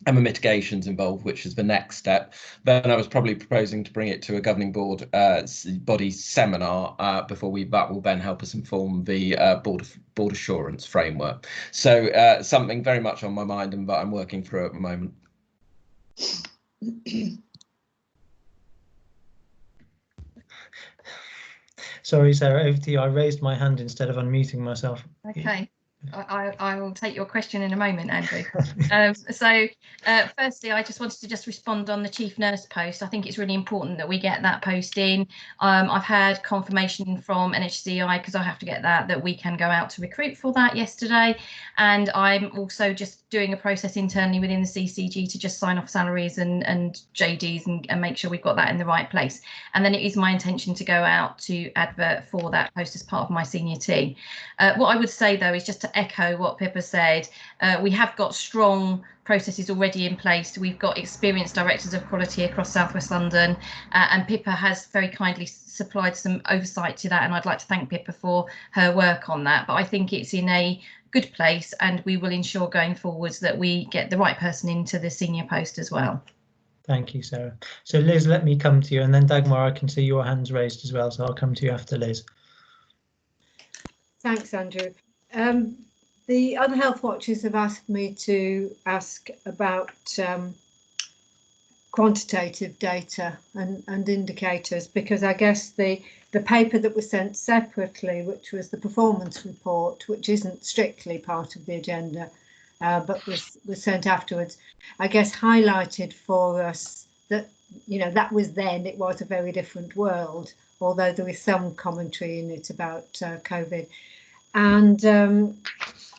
the mitigations involved, which is the next step. Then I was probably proposing to bring it to a governing board body seminar before that will then help us inform the board assurance framework. So something very much on my mind and that I'm working through at the moment. Sorry, Sarah, over to you. I raised my hand instead of unmuting myself. Okay, I will take your question in a moment, Andrew. Firstly, I just wanted to respond on the chief nurse post. I think it's really important that we get that post in. I've had confirmation from NHCI, because I have to get that we can go out to recruit for that yesterday. And I'm also just doing a process internally within the CCG to just sign off salaries and JDs and make sure we've got that in the right place. And then it is my intention to go out to advert for that post as part of my senior team. What I would say, though, is just to echo what Pippa said. We have got strong processes already in place. We've got experienced directors of quality across South West London, and Pippa has very kindly supplied some oversight to that, and I'd like to thank Pippa for her work on that. But I think it's in a good place, and we will ensure going forwards that we get the right person into the senior post as well. Thank you, Sarah. So Liz, let me come to you, and then Dagmar, I can see your hands raised as well, so I'll come to you after Liz. Thanks, Andrew. The other health watchers have asked me to ask about quantitative data and indicators, because I guess the paper that was sent separately, which was the performance report, which isn't strictly part of the agenda, but was sent afterwards, I guess highlighted for us that, you know, that was then, it was a very different world, although there was some commentary in it about COVID. And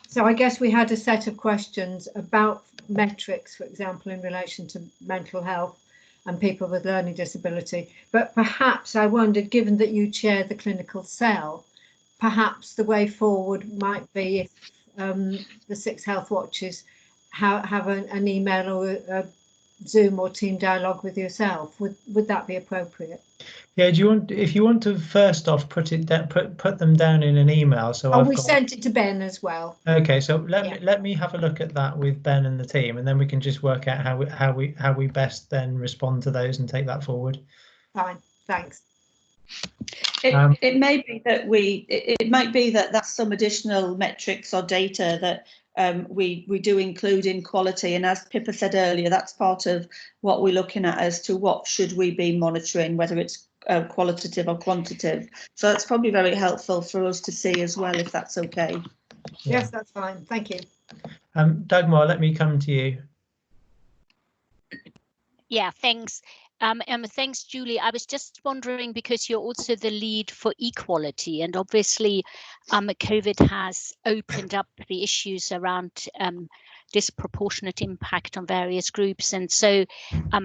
so I guess we had a set of questions about metrics, for example, in relation to mental health and people with learning disability. But perhaps I wondered, given that you chair the clinical cell, perhaps the way forward might be if the 6 health watchers have an email or a Zoom or team dialogue with yourself. Would that be appropriate? Yeah, if you want to first off put them down in an email. So we sent it to Ben as well. Okay, so let me have a look at that with Ben and the team, and then we can just work out how we best then respond to those and take that forward. Fine, thanks. It may be that that's some additional metrics or data that we do include in quality, and as Pippa said earlier, that's part of what we're looking at as to what should we be monitoring, whether it's qualitative or quantitative. So that's probably very helpful for us to see as well, if that's okay. Yeah. Yes, that's fine. Thank you. Dagmar, let me come to you. Yeah, thanks. Thanks, Julie. I was just wondering, because you're also the lead for equality, and obviously COVID has opened up the issues around disproportionate impact on various groups. And so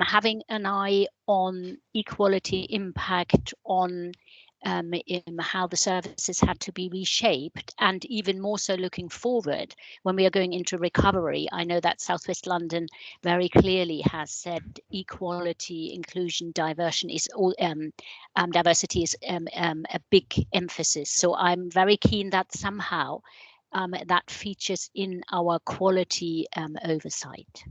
having an eye on equality impact on how the services had to be reshaped, and even more so looking forward when we are going into recovery. I know that South West London very clearly has said equality, inclusion, diversity is a big emphasis. So I'm very keen that somehow that features in our quality oversight.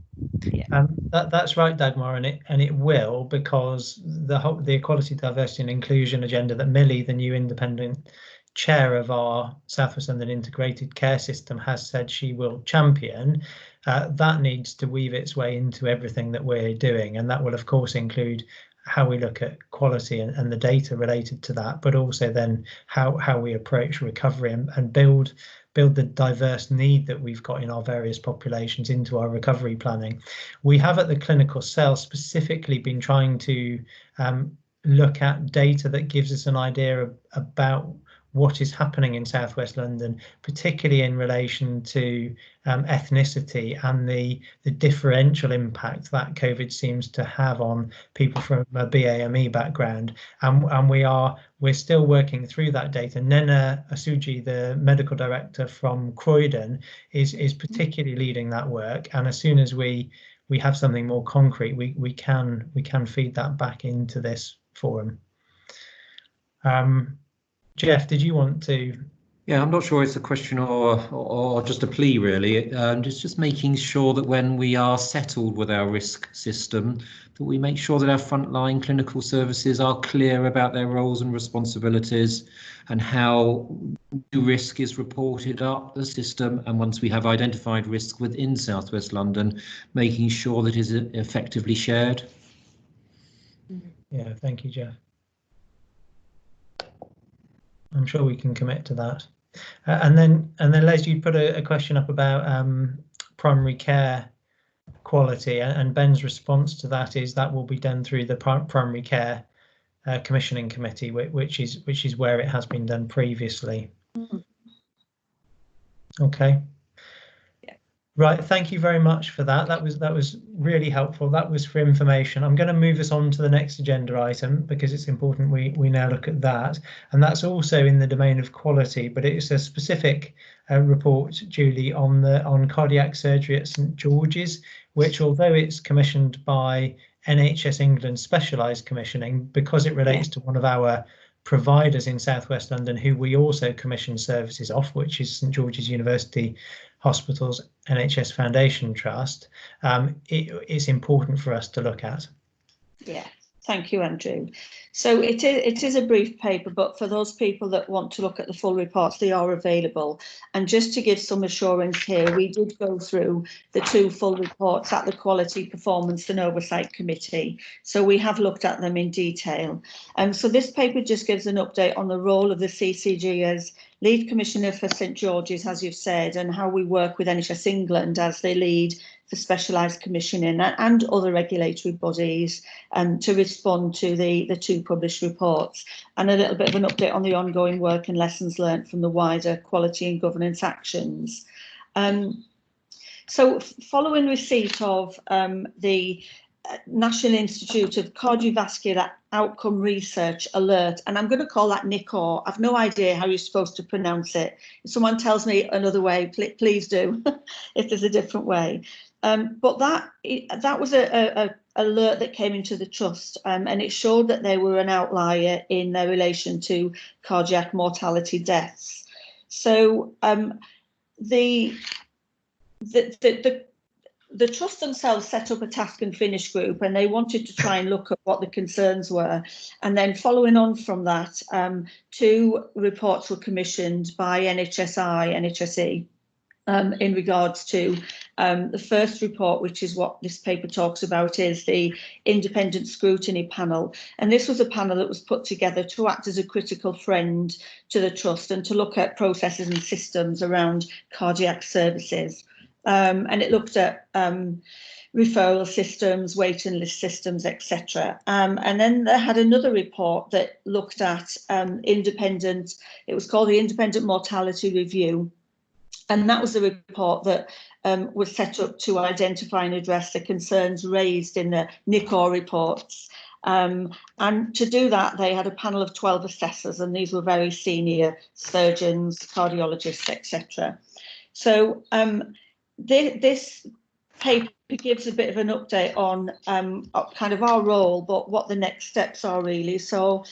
That's right, Dagmar, and it will, because the equality, diversity and inclusion agenda that Millie, the new independent chair of our South West London integrated care system, has said she will champion, that needs to weave its way into everything that we're doing, and that will of course include how we look at quality and the data related to that, but also then how we approach recovery and build the diverse need that we've got in our various populations into our recovery planning. We have at the clinical cell specifically been trying to look at data that gives us an idea about what is happening in South West London, particularly in relation to ethnicity and the differential impact that COVID seems to have on people from a BAME background. And we're still working through that data. Nena Asuji, the medical director from Croydon, is particularly leading that work. And as soon as we have something more concrete, we can feed that back into this forum. Jeff, did you want to? Yeah, I'm not sure it's a question or just a plea, really. Just making sure that when we are settled with our risk system, that we make sure that our frontline clinical services are clear about their roles and responsibilities and how risk is reported up the system. And once we have identified risk within South West London, making sure that it is effectively shared. Yeah, thank you, Jeff. I'm sure we can commit to that. And then Les, you put a question up about primary care quality, and Ben's response to that is that will be done through the primary care commissioning committee, which is where it has been done previously. Okay. Right, thank you very much for that. That was really helpful. That was for information. I'm going to move us on to the next agenda item because it's important we now look at that. And that's also in the domain of quality, but it's a specific report, Julie, on cardiac surgery at St George's, which, although it's commissioned by NHS England Specialised Commissioning, because it relates to one of our providers in South West London who we also commission services off, which is St George's University Hospitals NHS Foundation Trust, it's important for us to look at. Yeah, thank you, Andrew. So it is a brief paper, but for those people that want to look at the full reports, they are available. And just to give some assurance here, we did go through the 2 full reports at the Quality, Performance and Oversight Committee. So we have looked at them in detail. So this paper just gives an update on the role of the CCG as lead commissioner for St George's, as you've said, and how we work with NHS England as they lead for specialised commissioning and other regulatory bodies to respond to the 2 published reports, and a little bit of an update on the ongoing work and lessons learned from the wider quality and governance actions. So following receipt of the National Institute of Cardiovascular Outcome Research alert, and I'm going to call that NICOR. I've no idea how you're supposed to pronounce it. If someone tells me another way, please do, if there's a different way. But that was a alert that came into the trust, and it showed that they were an outlier in their relation to cardiac mortality deaths. So the trust themselves set up a task and finish group, and they wanted to try and look at what the concerns were. And then following on from that, 2 reports were commissioned by NHSE in regards to the first report, which is what this paper talks about, is the independent scrutiny panel. And this was a panel that was put together to act as a critical friend to the trust and to look at processes and systems around cardiac services. And it looked at referral systems, waiting list systems, etc. And then they had another report that looked at it was called the Independent Mortality Review. And that was the report that was set up to identify and address the concerns raised in the NICOR reports. And to do that, they had a panel of 12 assessors, and these were very senior surgeons, cardiologists, etc. So this paper gives a bit of an update on kind of our role, but what the next steps are really. So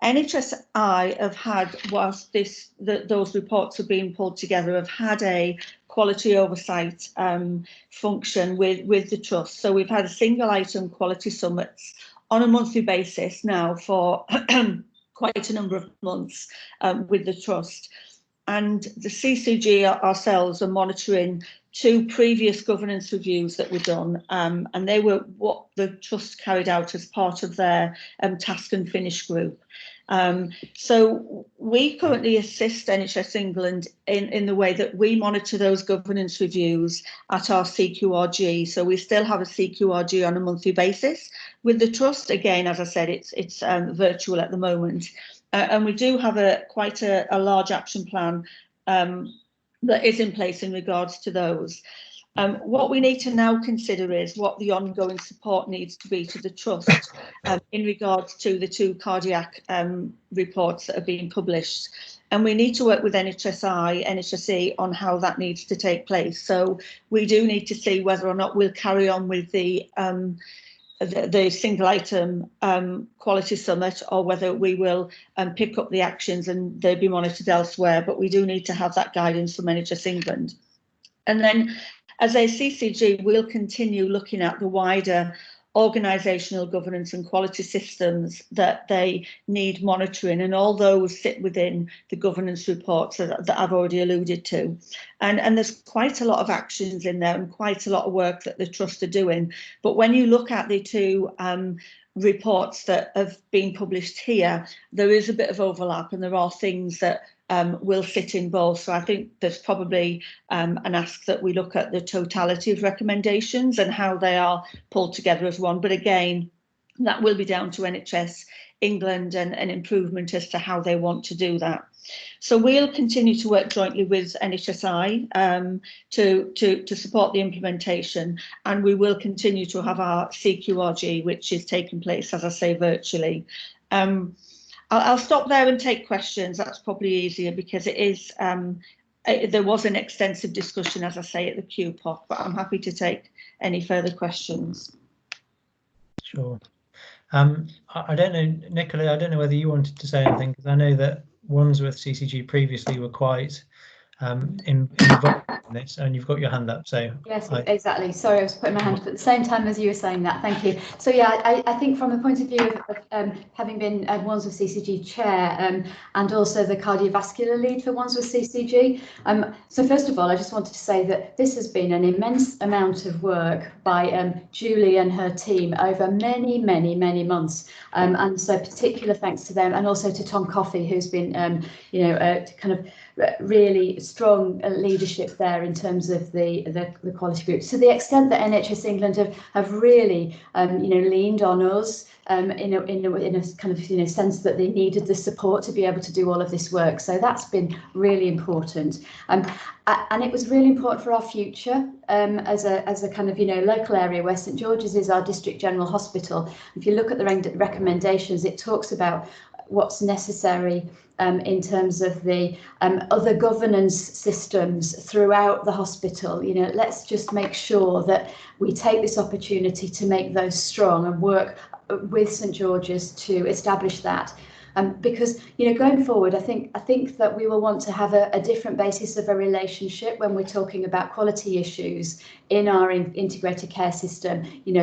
NHSI have had, whilst those reports have been pulled together, have had a quality oversight function with the trust. So we've had a single item quality summits on a monthly basis now for quite a number of months with the trust. And the CCG ourselves are monitoring 2 previous governance reviews that were done, and they were what the trust carried out as part of their task and finish group. So we currently assist NHS England in the way that we monitor those governance reviews at our CQRG. So we still have a CQRG on a monthly basis with the trust. Again, as I said, it's virtual at the moment. And we do have quite a large action plan that is in place in regards to those. What we need to now consider is what the ongoing support needs to be to the trust in regards to the 2 cardiac reports that are being published. And we need to work with NHSE on how that needs to take place. So we do need to see whether or not we'll carry on with the single item quality summit, or whether we will pick up the actions and they'll be monitored elsewhere. But we do need to have that guidance from NHS England. And then as a CCG, we'll continue looking at the wider organisational governance and quality systems that they need monitoring, and all those sit within the governance reports that I've already alluded to. And there's quite a lot of actions in there and quite a lot of work that the trust are doing. But when you look at the 2 reports that have been published here, there is a bit of overlap, and there are things that will sit in both. So I think there's probably an ask that we look at the totality of recommendations and how they are pulled together as one. But again, that will be down to NHS England and an improvement as to how they want to do that. So we'll continue to work jointly with NHSI to support the implementation, and we will continue to have our CQRG, which is taking place, as I say, virtually. I'll stop there and take questions. That's probably easier, because it is there was an extensive discussion, as I say, at the QPOC, but I'm happy to take any further questions. Sure. I don't know, Nicola, I don't know whether you wanted to say anything, because I know that Wandsworth CCG previously were quite involved in this, and you've got your hand up. So yes, exactly. Sorry, I was putting my hand up at the same time as you were saying that. Thank you. So yeah, I think from the point of view of having been Wandsworth CCG chair and also the cardiovascular lead for Wandsworth CCG. So first of all, I just wanted to say that this has been an immense amount of work by Julie and her team over many months. And so particular thanks to them, and also to Tom Coffey, who's been kind of really strong leadership there in terms of the quality groups, to the extent that NHS England have really leaned on us in a kind of sense that they needed the support to be able to do all of this work. So that's been really important, and it was really important for our future as a kind of local area where St George's is our district general hospital. If you look at the recommendations, it talks about what's necessary in terms of the other governance systems throughout the hospital. Let's just make sure that we take this opportunity to make those strong and work with St George's to establish that. Because going forward, I think that we will want to have a different basis of a relationship when we're talking about quality issues in our integrated care system,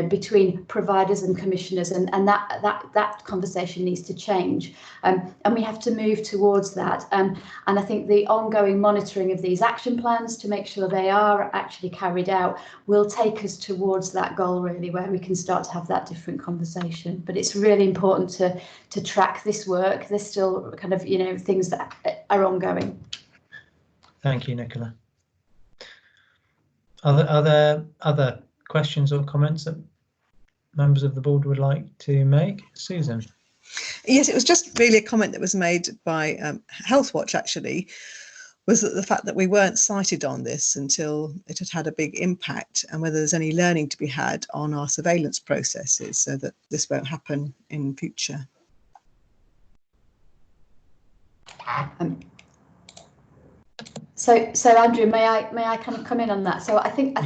between providers and commissioners, and that conversation needs to change, and we have to move towards that. And I think the ongoing monitoring of these action plans to make sure they are actually carried out will take us towards that goal, really, where we can start to have that different conversation. But it's really important to track this work. There's still kind of things that are ongoing. Thank you, Nicola. Are there other questions or comments that members of the board would like to make? Susan? Yes, it was just really a comment that was made by Health Watch, actually, was that the fact that we weren't cited on this until it had had a big impact, and whether there's any learning to be had on our surveillance processes so that this won't happen in future. So Andrew, may I kind of come in on that? So I think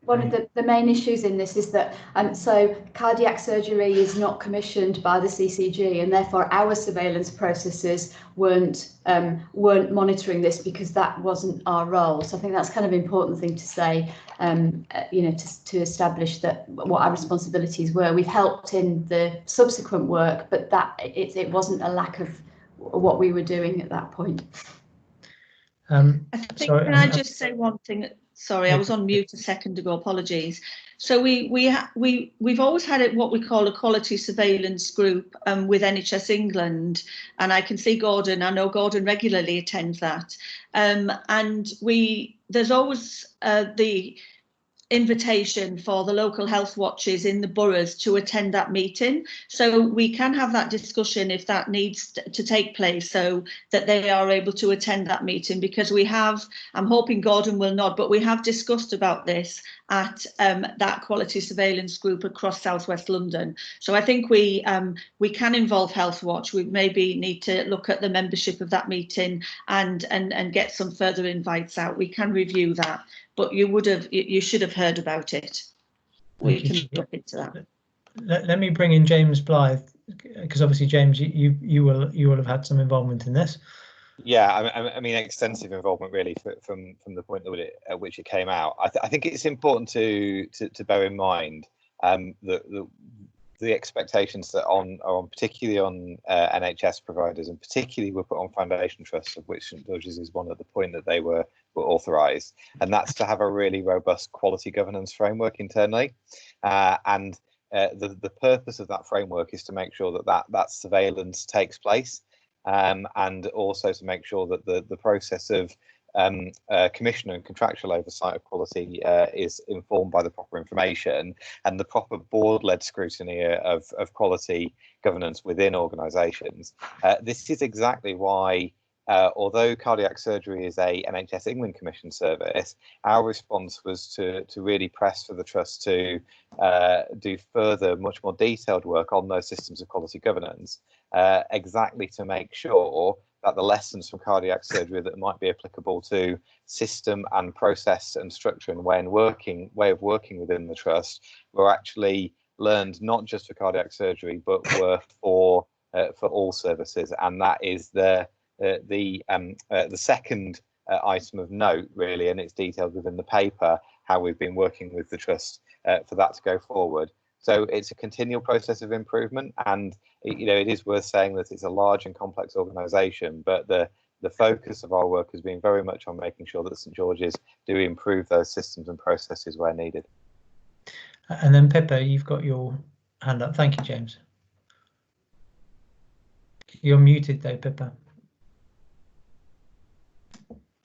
one of the main issues in this is that so cardiac surgery is not commissioned by the CCG, and therefore our surveillance processes weren't monitoring this because that wasn't our role. So I think that's kind of an important thing to say, you know, to establish that what our responsibilities were. We've helped in the subsequent work, but that it wasn't a lack of what we were doing at that point. I think, can I just say one thing? Sorry, I was on mute a second ago. Apologies. So we've always had it what we call a quality surveillance group with NHS England, and I can see Gordon. I know Gordon regularly attends that, and there's always the invitation for the local health watches in the boroughs to attend that meeting, so we can have that discussion if that needs to take place, so that they are able to attend that meeting, because we have, I'm hoping Gordon will nod, but we have discussed about this at that quality surveillance group across southwest London. So I think we can involve Health Watch. We maybe need to look at the membership of that meeting and get some further invites out. We can review that, but you should have heard about it. We can look into that. Let me bring in James Blyth, because obviously James, you will have had some involvement in this. Yeah, I mean, extensive involvement really from the point at which it came out. I think it's important to bear in mind the expectations that are on particularly on NHS providers, and particularly were put on foundation trusts, of which St George's is one at the point that they were authorised, and that's to have a really robust quality governance framework internally, and the purpose of that framework is to make sure that surveillance takes place. And also to make sure that the process of commission and contractual oversight of quality is informed by the proper information and the proper board-led scrutiny of quality governance within organisations. This is exactly why, although cardiac surgery is a NHS England Commission service, our response was to really press for the Trust to do further, much more detailed work on those systems of quality governance, exactly to make sure that the lessons from cardiac surgery that might be applicable to system and process and structure and way of working within the Trust were actually learned not just for cardiac surgery, but were for all services. And that is the second item of note, really, and it's detailed within the paper how we've been working with the Trust for that to go forward. So it's a continual process of improvement, and it is worth saying that it's a large and complex organisation, but the focus of our work has been very much on making sure that St George's do improve those systems and processes where needed. And then Pippa, you've got your hand up. Thank you, James. You're muted though, Pippa.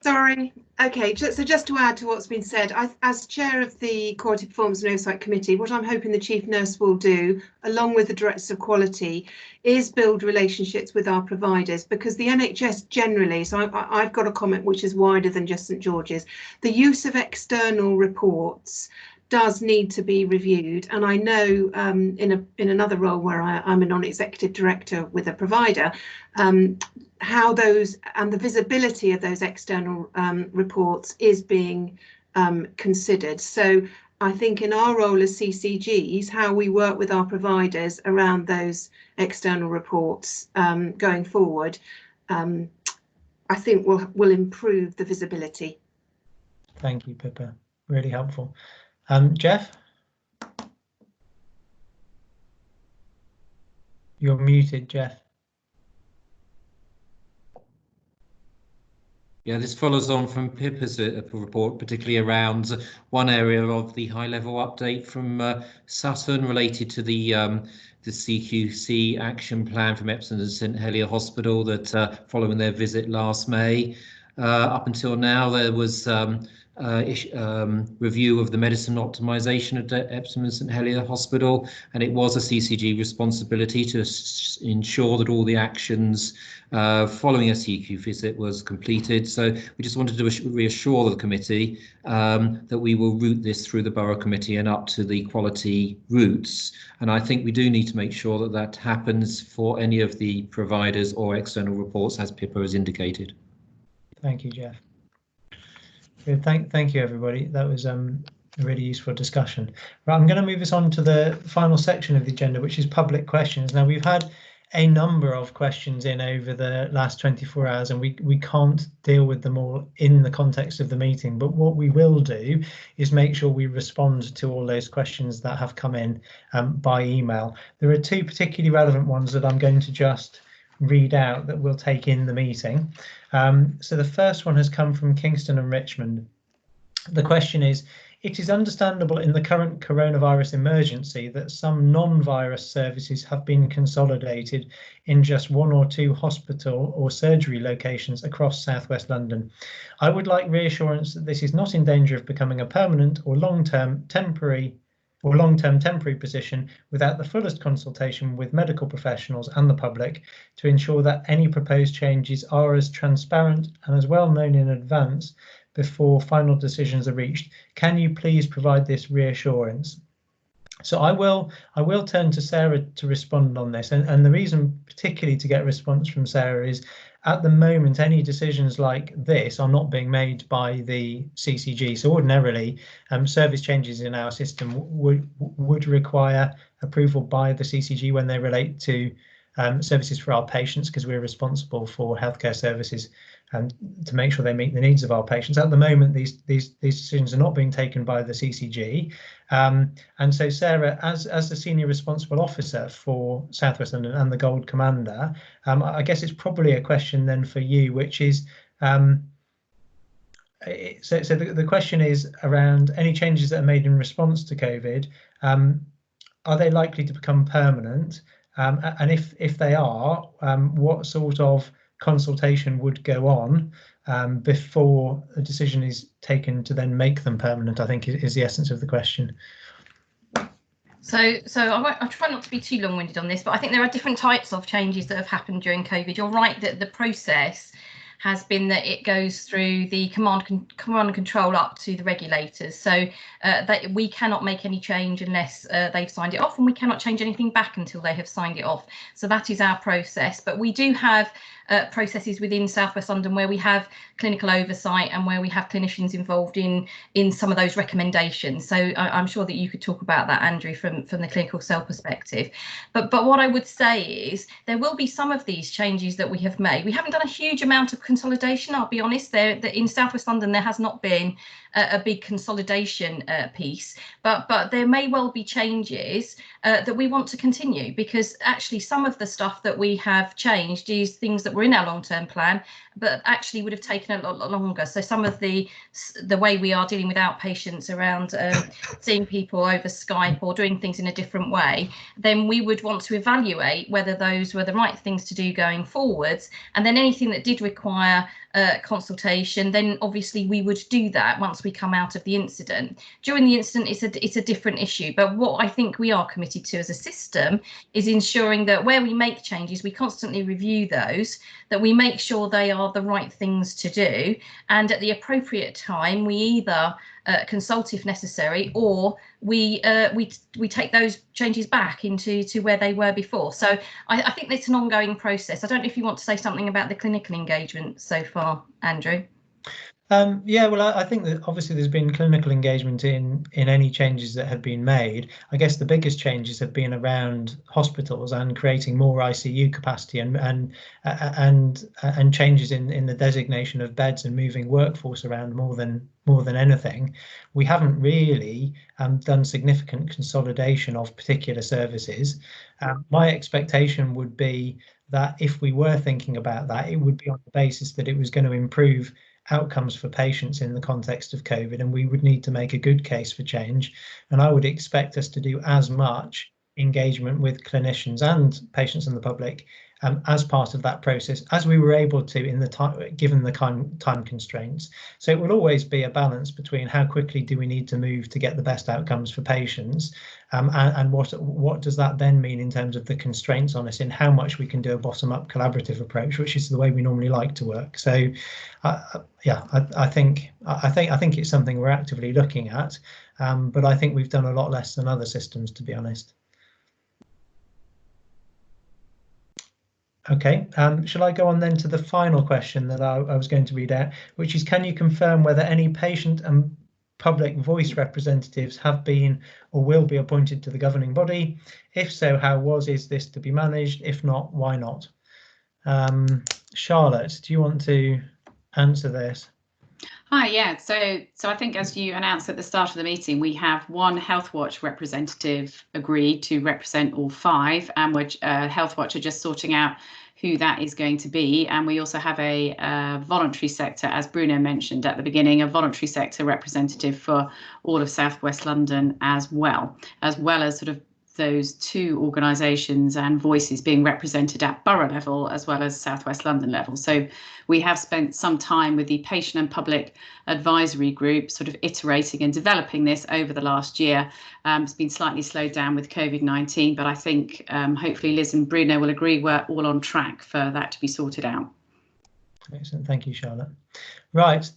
Sorry. Okay, so just to add to what's been said, as chair of the Quality Performance and Oversight Committee, what I'm hoping the Chief Nurse will do, along with the Directors of Quality, is build relationships with our providers, because the NHS generally, so I've got a comment which is wider than just St George's, the use of external reports does need to be reviewed, and I know in another role where I'm a non-executive director with a provider, how those and the visibility of those external reports is being considered. So I think in our role as CCGs, how we work with our providers around those external reports going forward, I think will improve the visibility. Thank you, Pippa. Really helpful. Jeff? You're muted, Jeff. Yeah, this follows on from Pippa's report, particularly around one area of the high-level update from Sutton related to the CQC action plan from Epsom and St Helier Hospital that following their visit last May. Up until now, there was review of the medicine optimisation at Epsom and St Helier Hospital, and it was a CCG responsibility to ensure that all the actions following a CQ visit was completed. So we just wanted to reassure the committee that we will route this through the Borough Committee and up to the quality routes. And I think we do need to make sure that that happens for any of the providers or external reports, as Pippa has indicated. Thank you, Jeff. Good. Thank you, everybody. That was a really useful discussion. Right, I'm going to move us on to the final section of the agenda, which is public questions. Now, we've had a number of questions in over the last 24 hours, and we can't deal with them all in the context of the meeting. But what we will do is make sure we respond to all those questions that have come in by email. There are two particularly relevant ones that I'm going to just read out that we'll take in the meeting. So the first one has come from Kingston and Richmond. The question is, it is understandable in the current coronavirus emergency that some non-virus services have been consolidated in just 1 or 2 hospital or surgery locations across southwest London. I would like reassurance that this is not in danger of becoming a permanent or long-term temporary position without the fullest consultation with medical professionals and the public to ensure that any proposed changes are as transparent and as well known in advance before final decisions are reached. Can you please provide this reassurance? So I will turn to Sarah to respond on this, and the reason particularly to get a response from Sarah is at the moment any decisions like this are not being made by the CCG. So ordinarily service changes in our system would require approval by the CCG when they relate to services for our patients, because we're responsible for healthcare services and to make sure they meet the needs of our patients. At the moment, these decisions are not being taken by the CCG. And so Sarah, as the senior responsible officer for South West London and the Gold Commander, I guess it's probably a question then for you, which is, so the question is around any changes that are made in response to COVID, are they likely to become permanent? And if they are, what sort of consultation would go on before a decision is taken to then make them permanent, I think is the essence of the question. So I'll try not to be too long-winded on this, but I think there are different types of changes that have happened during COVID. You're right that the process has been that it goes through the command and control up to the regulators, so that we cannot make any change unless they've signed it off, and we cannot change anything back until they have signed it off. So that is our process. But we do have processes within South West London where we have clinical oversight and where we have clinicians involved in some of those recommendations. So I'm sure that you could talk about that, Andrew, from the clinical cell perspective. But what I would say is there will be some of these changes that we have made. We haven't done a huge amount of consolidation, I'll be honest. In South West London there has not been a big consolidation piece, but there may well be changes that we want to continue, because actually some of the stuff that we have changed is things that were in our long-term plan but actually would have taken a lot longer. So some of the way we are dealing with outpatients around seeing people over Skype or doing things in a different way, then we would want to evaluate whether those were the right things to do going forwards, and then anything that did require consultation, then obviously we would do that once we come out of the incident. During the incident it's a different issue, but what I think we are committed to as a system is ensuring that where we make changes we constantly review those, that we make sure they are the right things to do, and at the appropriate time we either consult if necessary, or we take those changes back into where they were before. So I think it's an ongoing process. I don't know if you want to say something about the clinical engagement so far, Andrew. Yeah, well, I think that obviously there's been clinical engagement in any changes that have been made. I guess the biggest changes have been around hospitals and creating more ICU capacity and changes in the designation of beds and moving workforce around more than anything. We haven't really done significant consolidation of particular services. My expectation would be that if we were thinking about that, it would be on the basis that it was going to improve outcomes for patients in the context of COVID, and we would need to make a good case for change. And I would expect us to do as much engagement with clinicians and patients and the public as part of that process, as we were able to in the time, given the time constraints. So it will always be a balance between how quickly do we need to move to get the best outcomes for patients, and what does that then mean in terms of the constraints on us in how much we can do a bottom-up collaborative approach, which is the way we normally like to work. So yeah, I think it's something we're actively looking at, but I think we've done a lot less than other systems, to be honest. Okay, shall I go on then to the final question that I was going to read out, which is, can you confirm whether any patient and public voice representatives have been or will be appointed to the governing body? If so, how is this to be managed? If not, why not? Charlotte, do you want to answer this? Hi, yeah, so I think, as you announced at the start of the meeting, we have one Healthwatch representative agreed to represent all 5, and which Healthwatch are just sorting out who that is going to be. And we also have a voluntary sector, as Bruno mentioned at the beginning, a voluntary sector representative for all of South West London as well as sort of those 2 organisations and voices being represented at borough level as well as South West London level. So we have spent some time with the patient and public advisory group sort of iterating and developing this over the last year. It's been slightly slowed down with COVID-19, but I think hopefully Liz and Bruno will agree we're all on track for that to be sorted out. Excellent, thank you, Charlotte. Right,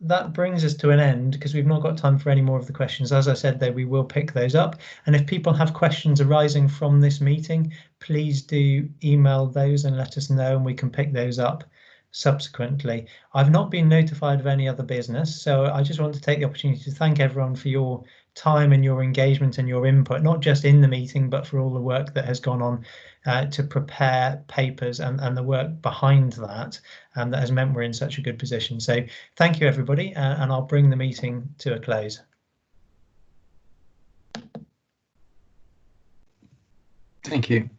that brings us to an end because we've not got time for any more of the questions. As I said, though, we will pick those up. And if people have questions arising from this meeting, please do email those and let us know, and we can pick those up subsequently. I've not been notified of any other business, so I just want to take the opportunity to thank everyone for your time and your engagement and your input, not just in the meeting, but for all the work that has gone on to prepare papers and the work behind that, that has meant we're in such a good position. So thank you, everybody, and I'll bring the meeting to a close. Thank you.